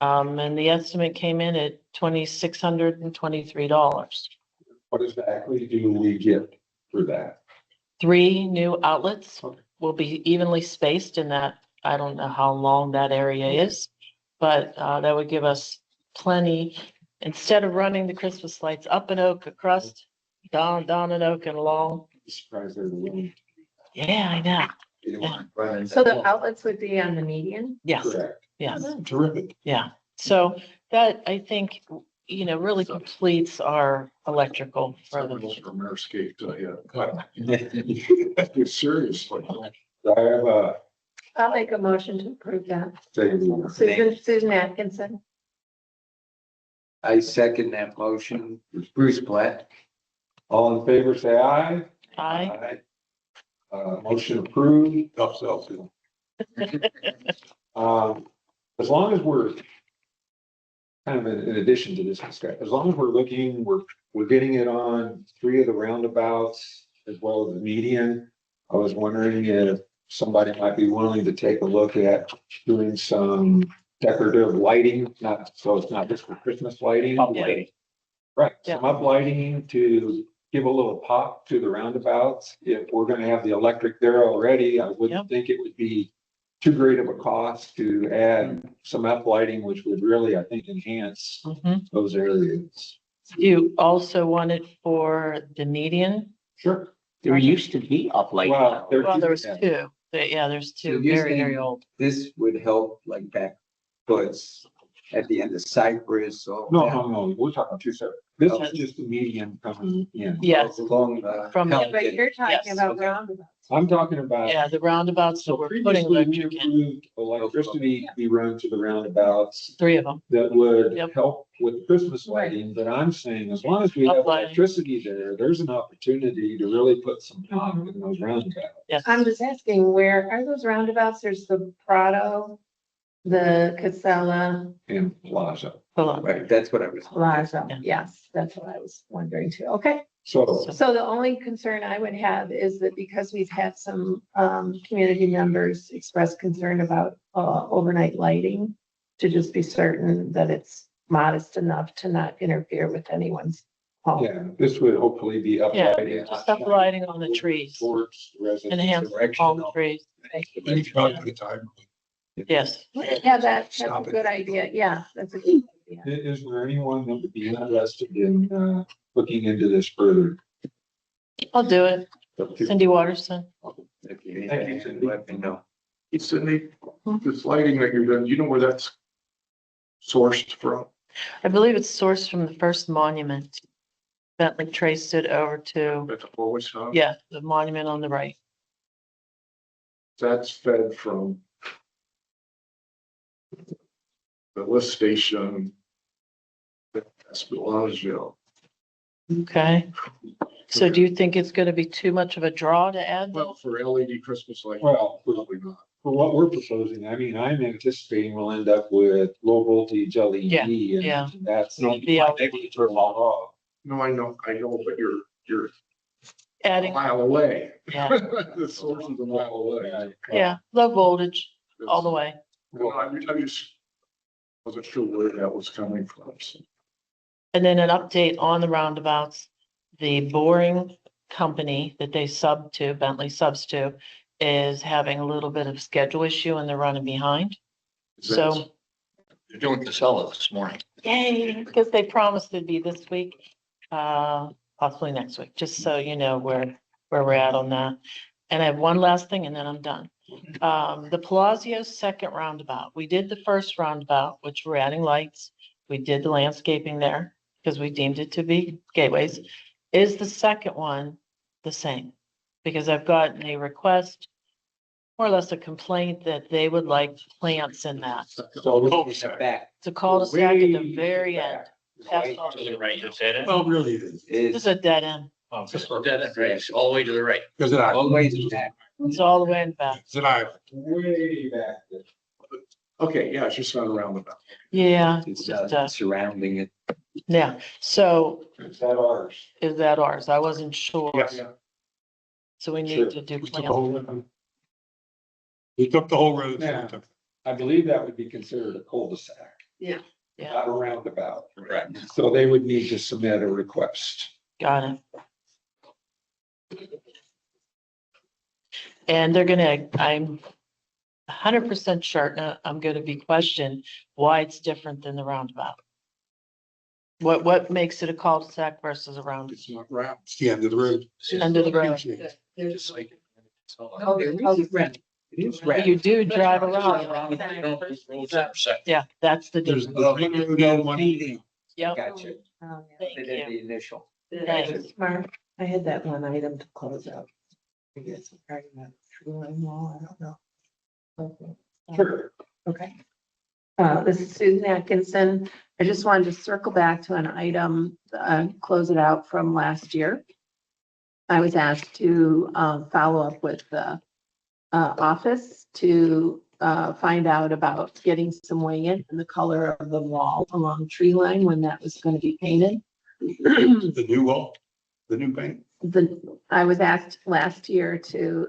Speaker 9: And the estimate came in at $2,623.
Speaker 11: What exactly do we get for that?
Speaker 9: 3 new outlets will be evenly spaced in that. I don't know how long that area is, but that would give us plenty. Instead of running the Christmas lights up an Oak, across, down an Oak and along.
Speaker 11: Surprised they're willing.
Speaker 9: Yeah, I know.
Speaker 3: So the outlets would be on the median?
Speaker 9: Yes,
Speaker 11: Correct.
Speaker 9: yes,
Speaker 12: Terrific.
Speaker 9: yeah. So that, I think, really completes our electrical for the.
Speaker 12: From our skate to, yeah. Seriously.
Speaker 11: I have a.
Speaker 3: I'll make a motion to approve that.
Speaker 11: Say,
Speaker 3: Susan Atkinson.
Speaker 2: I second that motion. Bruce Platt.
Speaker 11: All in favor, say aye.
Speaker 9: Aye.
Speaker 11: Motion approved.
Speaker 12: Tough sell too.
Speaker 11: As long as we're kind of in addition to this discussion, as long as we're looking, we're getting it on 3 of the roundabouts as well as the median. I was wondering if somebody might be willing to take a look at doing some decorative lighting, so it's not just for Christmas lighting.
Speaker 10: Uplighting.
Speaker 11: Right,
Speaker 9: Yeah.
Speaker 11: some uplighting to give a little pop to the roundabouts. If we're gonna have the electric there already, I wouldn't think it would be too great of a cost to add some uplighting, which would really, I think, enhance
Speaker 9: Mhm.
Speaker 11: those areas.
Speaker 9: You also want it for the median?
Speaker 11: Sure.
Speaker 10: There used to be uplighting.
Speaker 11: Well,
Speaker 9: Well, there was
Speaker 2: Yeah.
Speaker 9: 2. Yeah, there's 2,
Speaker 2: So you're
Speaker 9: very, very
Speaker 2: saying
Speaker 9: old.
Speaker 2: This would help like back foots at the end of Cypress or.
Speaker 11: No, we're talking 2 separate. This is just the median coming in.
Speaker 9: Yes,
Speaker 2: Along
Speaker 9: From-
Speaker 2: Pelican.
Speaker 3: But you're talking
Speaker 9: Yes,
Speaker 3: about
Speaker 2: okay.
Speaker 3: roundabouts.
Speaker 11: I'm talking about.
Speaker 9: yeah, the roundabouts that
Speaker 11: So
Speaker 9: we're putting
Speaker 11: previously, we
Speaker 9: electric in,
Speaker 11: approved electricity to be run to the roundabouts
Speaker 9: 3 of them.
Speaker 11: that would
Speaker 9: Yep.
Speaker 11: help with Christmas lighting, but I'm saying as long as we have
Speaker 9: Uplighting.
Speaker 11: electricity there, there's an opportunity to really put some pop in those roundabouts.
Speaker 9: Yes.
Speaker 3: I'm just asking, where are those roundabouts? There's the Prado, the Casella,
Speaker 11: And Plaza.
Speaker 9: Hold on.
Speaker 2: Right, that's what I was.
Speaker 3: Plaza.
Speaker 9: Yeah.
Speaker 3: Yes, that's what I was wondering too. Okay,
Speaker 11: So,
Speaker 3: So the only concern I would have is that because we've had some, community members express concern about, overnight lighting, to just be certain that it's modest enough to not interfere with anyone's home.
Speaker 11: yeah, this would hopefully be
Speaker 9: Yeah,
Speaker 11: uplighted.
Speaker 9: just up lighting on the trees,
Speaker 11: Towards residents'
Speaker 9: enhance the
Speaker 11: direction.
Speaker 9: palm trees.
Speaker 6: And you can probably put a timer.
Speaker 9: Yes.
Speaker 3: Yeah, that's a
Speaker 6: Stop it.
Speaker 3: good idea. Yeah, that's a good idea.
Speaker 11: Is there anyone that would be interested in, looking into this further?
Speaker 9: I'll do it. Cindy Watterson.
Speaker 12: Thank you, Cindy. Let me know. Hey, Cindy, this lighting that you're doing, do you know where that's sourced from?
Speaker 9: I believe it's sourced from the first monument. Bentley traced it over to,
Speaker 12: At the forward side?
Speaker 9: yeah, the monument on the right.
Speaker 12: That's fed from the lift station. That's Bellagio.
Speaker 9: Okay. So do you think it's gonna be too much of a draw to add
Speaker 12: Well,
Speaker 9: those?
Speaker 12: for LED Christmas lighting,
Speaker 11: Well,
Speaker 12: probably not.
Speaker 11: for what we're proposing, I mean, I'm anticipating we'll end up with low voltage LED.
Speaker 9: Yeah.
Speaker 11: And that's.
Speaker 9: The
Speaker 12: No, I know, but you're a
Speaker 9: adding,
Speaker 12: mile away.
Speaker 9: yeah,
Speaker 12: The source is a mile away.
Speaker 9: yeah, low voltage all the way.
Speaker 12: Well, I just wasn't sure where that was coming from.
Speaker 9: And then an update on the roundabouts. The boring company that they sub to, Bentley subs to, is having a little bit of schedule issue and they're running behind. So,
Speaker 10: They're doing Casella this morning.
Speaker 9: yay, because they promised it'd be this week, possibly next week, just so you know where we're at on that. And I have one last thing and then I'm done. The Palazzio's second roundabout, we did the first roundabout, which we're adding lights. We did the landscaping there because we deemed it to be gateways. Is the second one the same? Because I've gotten a request, more or less a complaint that they would like plants in that.
Speaker 11: So back.
Speaker 9: It's a cul-de-sac at the
Speaker 11: Way
Speaker 9: very end.
Speaker 11: back.
Speaker 9: Past all-
Speaker 10: To the right, you said it?
Speaker 6: Well, really, it is.
Speaker 9: This is a dead end.
Speaker 10: Oh, just dead end, right? It's all the way to the right.
Speaker 6: Because it, I,
Speaker 11: Always back.
Speaker 9: It's all the way in back.
Speaker 6: it's an I,
Speaker 11: Way back.
Speaker 12: Okay, yeah, it's just not a roundabout.
Speaker 9: Yeah,
Speaker 2: It's
Speaker 9: just,
Speaker 2: surrounding it.
Speaker 9: yeah. So
Speaker 11: Is that ours?
Speaker 9: is that ours? I wasn't sure.
Speaker 12: Yes.
Speaker 9: So we
Speaker 11: Sure.
Speaker 9: need to do
Speaker 6: we took the
Speaker 9: plants.
Speaker 6: whole road. We took the whole road.
Speaker 11: Yeah. I believe that would be considered a cul-de-sac.
Speaker 13: Yeah.
Speaker 9: Yeah,
Speaker 11: Not a roundabout.
Speaker 10: Correct.
Speaker 11: So they would need to submit a request.
Speaker 9: got it. And they're gonna, I'm 100% sure, I'm gonna be questioned why it's different than the roundabout. What makes it a cul-de-sac versus a roundabout?
Speaker 12: It's not round.
Speaker 6: It's the end of the road.
Speaker 9: End of the road.
Speaker 13: There's.
Speaker 10: Just like.
Speaker 13: Oh, it's red.
Speaker 11: It is
Speaker 9: You do drive
Speaker 10: Round
Speaker 9: around.
Speaker 10: and they don't- those roads intersect.
Speaker 9: Yeah, that's the
Speaker 6: There's
Speaker 9: difference.
Speaker 6: the road and one.
Speaker 9: Yep,
Speaker 2: Gotcha.
Speaker 3: Oh,
Speaker 9: thank
Speaker 2: They did
Speaker 9: you.
Speaker 2: the initial.
Speaker 9: Thanks.
Speaker 3: Mark, I had that one item to close out. I guess I'm part of that true line wall, I don't know. Okay.
Speaker 11: Sure.
Speaker 3: Okay. This is Susan Atkinson. I just wanted to circle back to an item, close it out from last year. I was asked to, follow up with the, office to, find out about getting some weigh-in the color of the wall along tree line when that was going to be painted.
Speaker 6: The new wall, the new paint.
Speaker 3: I was asked last year to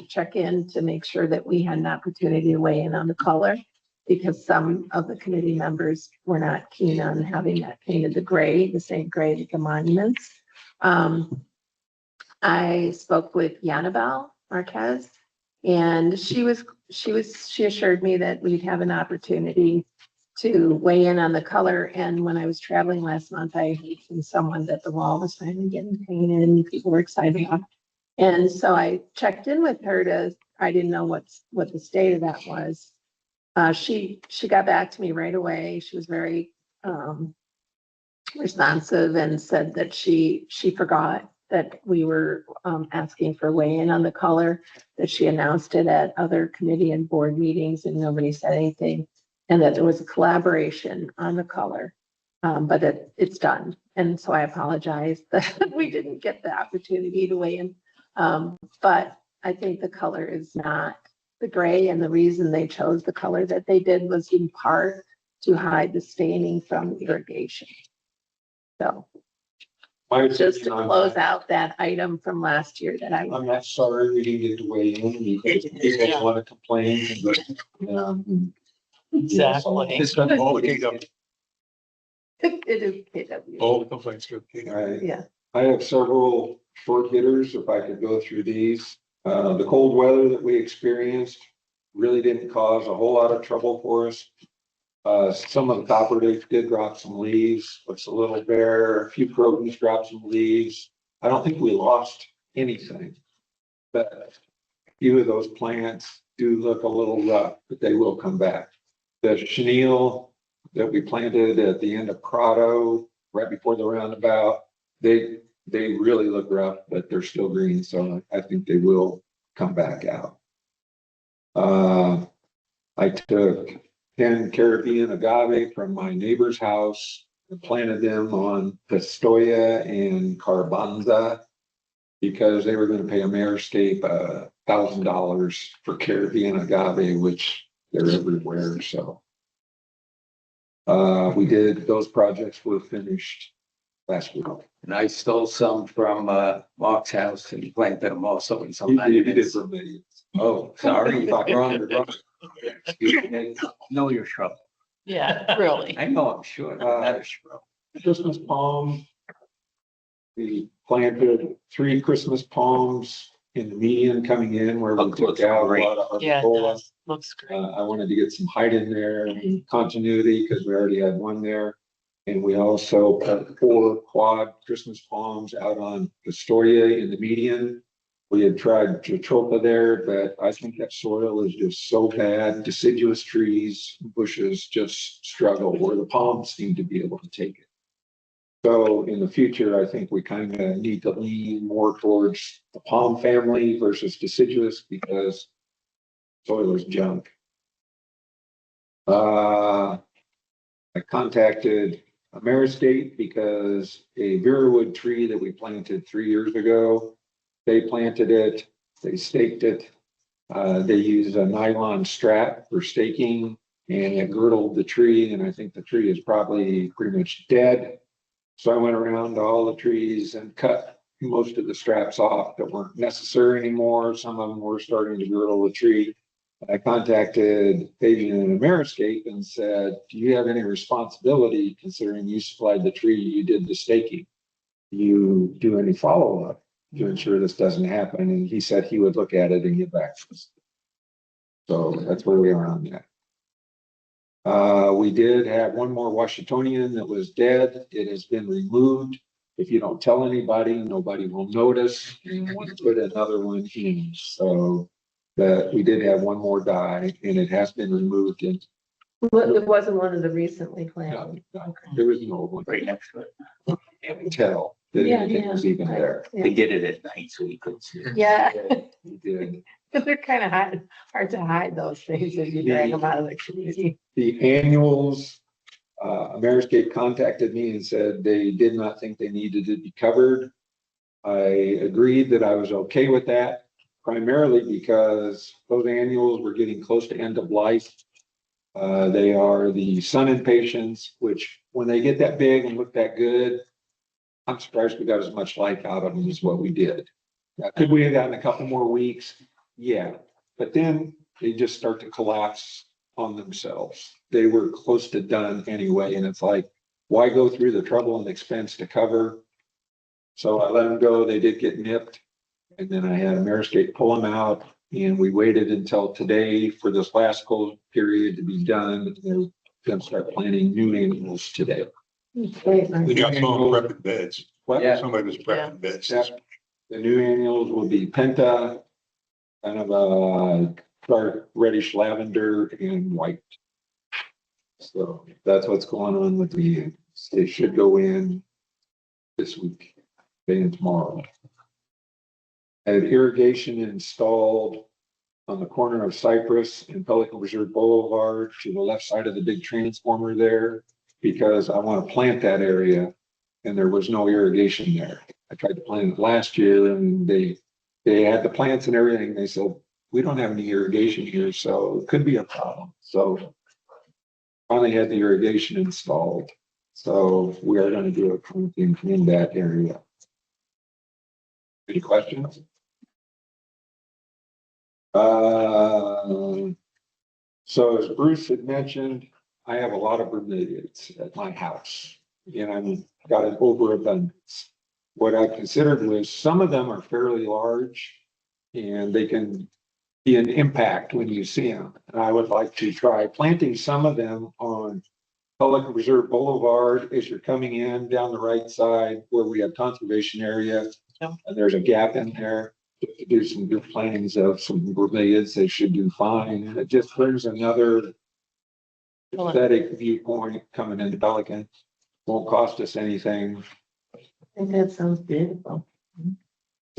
Speaker 3: check in to make sure that we had an opportunity to weigh in on the color, because some of the committee members were not keen on having that painted the same gray as the monuments. I spoke with Yanabel Marquez, and she assured me that we'd have an opportunity to weigh in on the color. And when I was traveling last month, I heard from someone that the wall was finally getting painted and people were excited about it. And so I checked in with her I didn't know what the state of that was. She got back to me right away. She was very responsive and said that she forgot that we were asking for weigh-in on the color, that she announced it at other committee and board meetings and nobody said anything, and that there was a collaboration on the color, but it's done. And so I apologize that we didn't get the opportunity to weigh in. But I think the color is not the gray, and the reason they chose the color that they did was in part to hide the staining from irrigation. So
Speaker 11: My
Speaker 3: just to
Speaker 11: opinion on
Speaker 3: close
Speaker 11: that,
Speaker 3: out that item from last year that I.
Speaker 11: I'm not sorry we didn't get to weigh in because people want to complain.
Speaker 9: Exactly.
Speaker 6: It's got all the KW,
Speaker 3: It is KW.
Speaker 6: all the complaints go to KW.
Speaker 3: Yeah.
Speaker 11: I have several short hitters, if I could go through these. The cold weather that we experienced really didn't cause a whole lot of trouble for us. Some of the copperdids did drop some leaves, looks a little bare, a few crotons dropped some leaves. I don't think we lost anything. But a few of those plants do look a little rough, but they will come back. The chenille that we planted at the end of Prado, right before the roundabout, they really look rough, but they're still green, so I think they will come back out. I took 10 Caribbean agave from my neighbor's house and planted them on Pistoia and Carbanza because they were going to pay Ameriscape $1,000 for Caribbean agave, which they're everywhere. So those projects were finished last week.
Speaker 2: And I stole some from Mark's house and planted them also in some.
Speaker 11: You did for me.
Speaker 2: Oh, sorry.
Speaker 11: Wrong.
Speaker 2: Excuse me. Know your trouble.
Speaker 9: Yeah, really.
Speaker 2: I know, I'm sure. Not a shrub.
Speaker 11: Christmas palm. We planted 3 Christmas palms in the median coming in where we took out a lot of
Speaker 9: Yeah, it
Speaker 11: articola.
Speaker 9: does. Looks great.
Speaker 11: I wanted to get some height in there, continuity, because we already had one there. And we also put 4 quad Christmas palms out on Pistoia in the median. We had tried Jatropha there, but I think that soil is just so bad. Deciduous trees, bushes just struggle where the palms seem to be able to take it. So in the future, I think we kind of need to lean more towards the palm family versus deciduous because soil is junk. I contacted Ameriscape because a Veerwood tree that we planted 3 years ago, they planted it, they staked it. They used a nylon strap for staking and it girdled the tree. And I think the tree is probably pretty much dead. So I went around to all the trees and cut most of the straps off that weren't necessary anymore. Some of them were starting to girdle the tree. I contacted Fabian and Ameriscape and said, do you have any responsibility considering you supplied the tree, you did the staking? Do you do any follow-up to ensure this doesn't happen? And he said he would look at it and get back to us. So that's where we are on that. We did have one more Washingtonian that was dead. It has been removed. If you don't tell anybody, nobody will notice. And we'll put another one in. So that we did have one more die and it has been removed. And
Speaker 3: It wasn't one of the recently planted.
Speaker 11: there was no one.
Speaker 10: Right next to it.
Speaker 11: You can tell that
Speaker 3: Yeah,
Speaker 11: anything was even there.
Speaker 10: They did it at night, so you could see.
Speaker 3: Yeah,
Speaker 11: We did.
Speaker 3: they're kind of hard to hide those things if you drag them out of the community.
Speaker 11: The annuals, Ameriscape contacted me and said they did not think they needed to be covered. I agreed that I was okay with that, primarily because those annuals were getting close to end of life. They are the sun impatiens, which when they get that big and look that good, I'm surprised we got as much life out of them as what we did. Now, could we have gotten a couple more weeks? Yeah, but then they just start to collapse on themselves. They were close to done anyway, and it's like, why go through the trouble and expense to cover? So I let them go. They did get nipped, and then I had Ameriscape pull them out, and we waited until today for this last cold period to be done. They're going to start planting new annuals today.
Speaker 3: Great.
Speaker 6: We got some prepping beds.
Speaker 11: What?
Speaker 2: Yeah.
Speaker 6: Somebody was prepping beds.
Speaker 11: Yeah. The new annuals will be Penta, kind of a dark reddish lavender and white. So that's what's going on with the, they should go in this week, today and tomorrow. I had irrigation installed on the corner of Cypress and Pelican Reserve Boulevard to the left side of the big transformer there, because I want to plant that area and there was no irrigation there. I tried to plant it last year and they had the plants and everything. They said, we don't have any irrigation here, so it could be a problem. So finally had the irrigation installed. So we are gonna do a planting in that area. Any questions? So as Bruce had mentioned, I have a lot of bromeliads at my house and I've got an overabundance. What I considered was some of them are fairly large and they can be an impact when you see them. And I would like to try planting some of them on Pelican Reserve Boulevard as you're coming in down the right side where we have conservation area.
Speaker 9: Yeah.
Speaker 11: And there's a gap in there to do some good plantings of some bromeliads. They should do fine. And it just brings another aesthetic viewpoint coming into Pelican. Won't cost us anything.
Speaker 3: I think that sounds beautiful.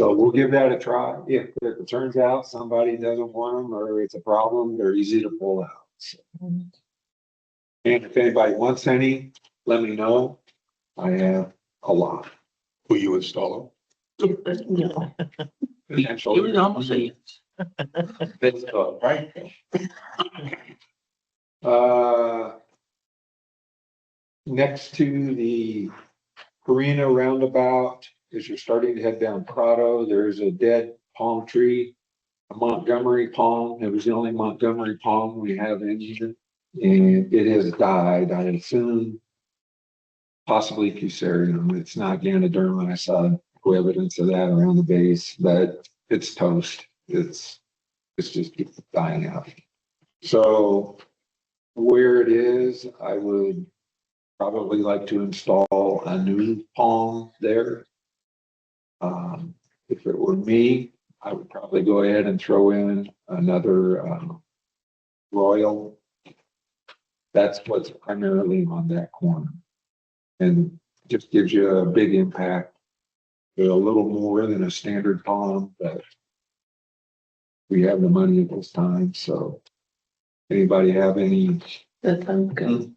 Speaker 11: So we'll give that a try. If it turns out somebody doesn't want them or it's a problem, they're easy to pull out. So. And if anybody wants any, let me know. I have a lot.
Speaker 6: Will you install
Speaker 3: No.
Speaker 10: It was almost a.
Speaker 5: That's good, right?
Speaker 11: Next to the Carina roundabout, as you're starting to head down Prado, there's a dead palm tree, a Montgomery palm. It was the only Montgomery palm we have in here. And it has died, I assume, possibly Fusarium. It's not Ganoderma. I saw no evidence of that around the base, but it's toast. It's just dying out. So where it is, I would probably like to install a new palm there. If it were me, I would probably go ahead and throw in another Royal. That's what's primarily on that corner. And just gives you a big impact. A little more than a standard palm, but we have the money at this time, so anybody have any?
Speaker 3: That sounds good.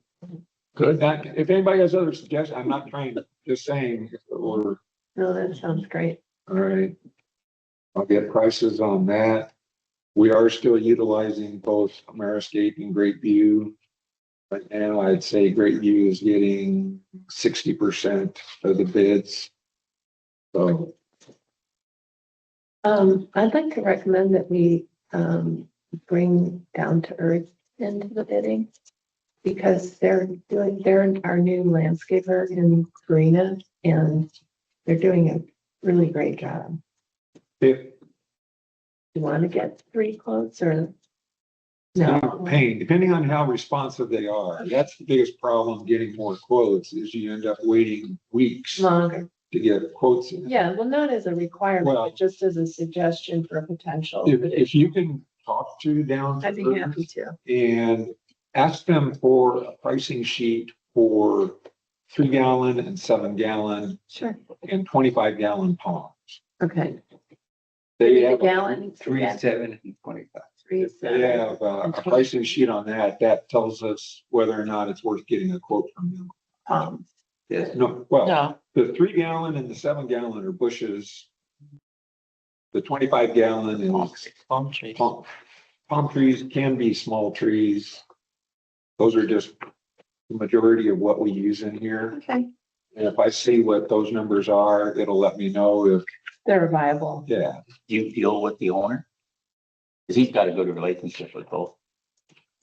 Speaker 11: Good. If anybody has other suggestions, I'm not trying, just saying, or,
Speaker 3: No, that sounds great.
Speaker 11: all right. I'll get prices on that. We are still utilizing both Ameriscape and Great View. Right now, I'd say Great View is getting 60% of the bids. So,
Speaker 3: I'd like to recommend that we, bring Down to Earth into the bidding. Because they're our new landscaper in Carina and they're doing a really great job.
Speaker 11: if
Speaker 3: You want to get 3 quotes or?
Speaker 11: not pain, depending on how responsive they are, that's the biggest problem getting more quotes is you end up waiting weeks
Speaker 3: Longer.
Speaker 11: to get quotes in.
Speaker 3: Yeah, well, not as a requirement,
Speaker 11: Well-
Speaker 3: but just as a suggestion for a potential.
Speaker 11: If you can talk to Down to
Speaker 3: I'd be
Speaker 11: Earth
Speaker 3: happy to.
Speaker 11: and ask them for a pricing sheet for 3-gallon and 7-gallon
Speaker 3: Sure.
Speaker 11: and 25-gallon palms.
Speaker 3: Okay.
Speaker 11: They
Speaker 3: The
Speaker 11: have,
Speaker 3: gallon.
Speaker 2: 3, 7, and 25.
Speaker 3: 3,
Speaker 11: they
Speaker 3: 7.
Speaker 11: have a pricing sheet on that. That tells us whether or not it's worth getting a quote from them.
Speaker 2: Yes.
Speaker 11: No, well,
Speaker 9: No,
Speaker 11: the 3-gallon and the 7-gallon are bushes. The 25-gallon is
Speaker 9: palm trees.
Speaker 11: palm trees can be small trees. Those are just the majority of what we use in here.
Speaker 3: Okay,
Speaker 11: And if I see what those numbers are, it'll let me know if,
Speaker 3: they're viable.
Speaker 11: yeah.
Speaker 10: Do you deal with the owner? Cause he's got a good relationship with both.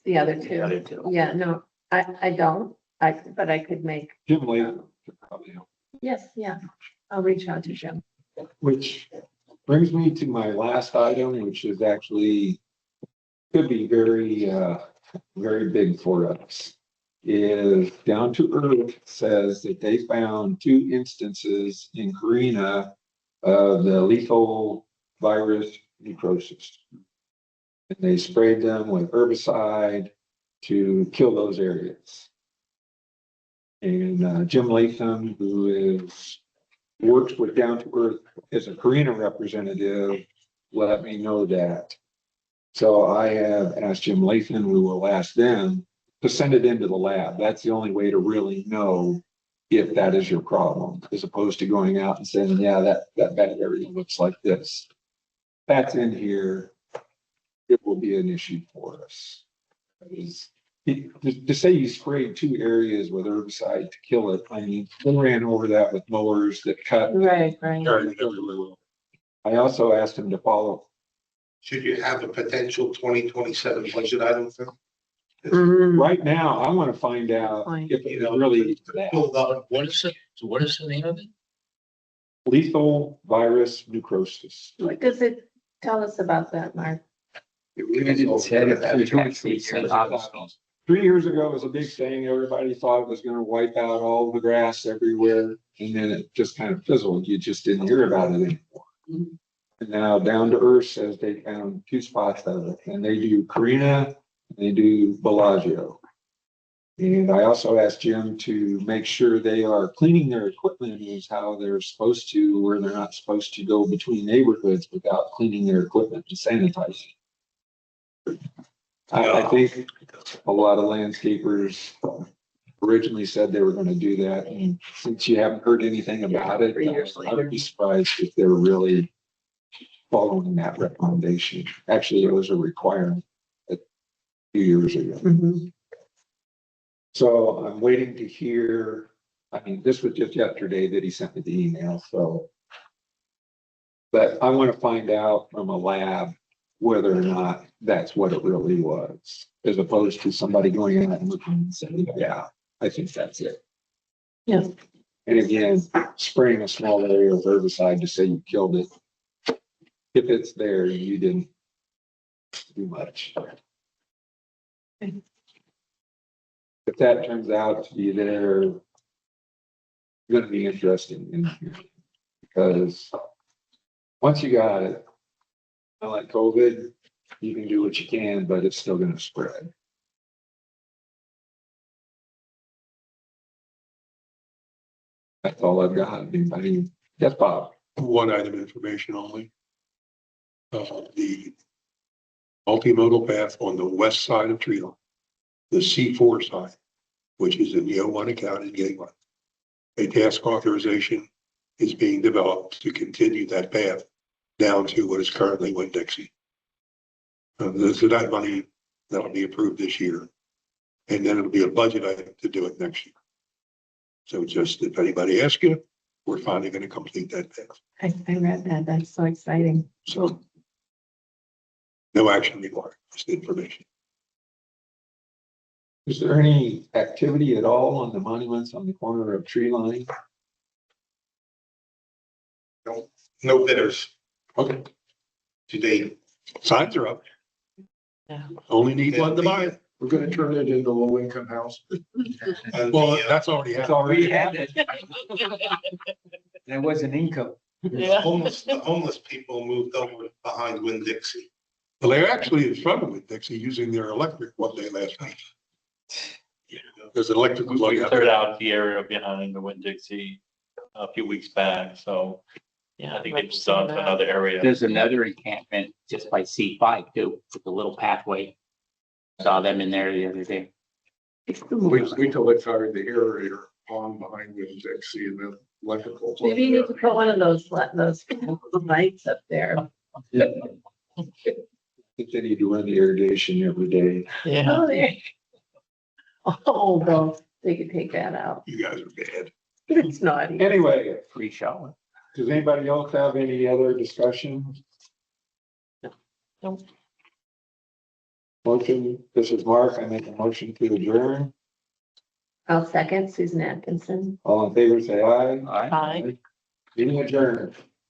Speaker 3: The other
Speaker 10: The other
Speaker 3: two.
Speaker 10: two.
Speaker 3: Yeah, no, I don't, but I could make,
Speaker 11: Jim Lee, probably help.
Speaker 3: yes, yeah. I'll reach out to Jim.
Speaker 11: Which brings me to my last item, which is actually could be very, very big for us. Is Down to Earth says that they found 2 instances in Carina of the lethal virus necrosis. And they sprayed them with herbicide to kill those areas. And Jim Latham, who works with Down to Earth as a Carina representative, let me know that. So I have asked Jim Latham, we will ask them to send it into the lab. That's the only way to really know if that is your problem, as opposed to going out and saying, yeah, that bad area looks like this. That's in here. It will be an issue for us. To say you sprayed 2 areas with herbicide to kill it, I mean, they ran over that with mowers that cut.
Speaker 3: Right.
Speaker 11: I also asked him to follow.
Speaker 8: Should you have a potential 2027 budget item for?
Speaker 11: Right now, I want to find out if it was really
Speaker 8: Build up.
Speaker 5: What is it? So what is the name of it?
Speaker 11: lethal virus necrosis.
Speaker 3: What does it tell us about that, Mark?
Speaker 2: We didn't say it.
Speaker 11: 3 years ago, it was a big thing. Everybody thought it was gonna wipe out all the grass everywhere, and then it just kind of fizzled. You just didn't hear about it anymore. And now Down to Earth says they found 2 spots of it, and they do Carina, and they do Bellagio. And I also asked Jim to make sure they are cleaning their equipment is how they're supposed to, where they're not supposed to go between neighborhoods without cleaning their equipment and sanitizing. I think a lot of landscapers originally said they were gonna do that, and since you haven't heard anything about it,
Speaker 3: 3 years
Speaker 11: I would be surprised if they're really following that recommendation. Actually, it was a requirement a few years ago. So I'm waiting to hear, I mean, this was just yesterday that he sent me the email, so. But I want to find out from a lab whether or not that's what it really was, as opposed to somebody going out and looking and saying, yeah, I think that's it.
Speaker 3: Yeah.
Speaker 11: And again, spraying a small area of herbicide to say you killed it. If it's there, you didn't do much. If that turns out to be there, it's going to be interesting because once you got it, like COVID, you can do what you can, but it's still going to spread. That's all I've got. Anybody? Yes, Bob.
Speaker 6: One item of information only. The multimodal path on the west side of Tree Line, the C4 side, which is in the O1 account in Gateway. A task authorization is being developed to continue that path down to what is currently Winn-Dixie. So that money, that'll be approved this year. And then it'll be a budget item to do it next year. So just if anybody asks you, we're finally going to complete that path.
Speaker 3: I read that. That's so exciting.
Speaker 6: So no action required, just information.
Speaker 11: Is there any activity at all on the monuments on the corner of Tree Line?
Speaker 8: No bidders
Speaker 11: Okay.
Speaker 8: to date.
Speaker 6: Signs are up.
Speaker 9: Yeah.
Speaker 6: Only need one to buy it.
Speaker 12: We're gonna turn it into a low-income house.
Speaker 8: And
Speaker 6: Well,
Speaker 8: the,
Speaker 6: that's already
Speaker 2: It's
Speaker 6: happened.
Speaker 2: already happened. That was an income.
Speaker 8: the homeless people moved over behind Winn-Dixie.
Speaker 6: Well, they're actually in front of it, Dixie, using their electric one day last week. There's an electric plug
Speaker 7: We
Speaker 6: out
Speaker 7: cleared
Speaker 6: there.
Speaker 7: out the area behind the Winn-Dixie a few weeks back, so
Speaker 9: Yeah.
Speaker 7: I think they moved on to another area.
Speaker 10: There's another encampment just by C5 too, with the little pathway. Saw them in there the other day.
Speaker 12: We told it fire the aerator on behind Winn-Dixie and the electrical. plug.
Speaker 3: Maybe you need to put one of those lights up there.
Speaker 11: I think they need to run the irrigation every day.
Speaker 9: Yeah.
Speaker 3: Oh, there. Oh, well, they could take that out.
Speaker 6: You guys are bad.
Speaker 3: It's not.
Speaker 11: Anyway,
Speaker 10: Free shower.
Speaker 11: does anybody else have any other discussion?
Speaker 9: No.
Speaker 11: Motion, this is Mark. I make a motion to adjourn.
Speaker 3: I'll second Susan Atkinson.
Speaker 11: All in favor, say aye.
Speaker 10: All right.
Speaker 9: Hi.
Speaker 11: Meeting adjourned.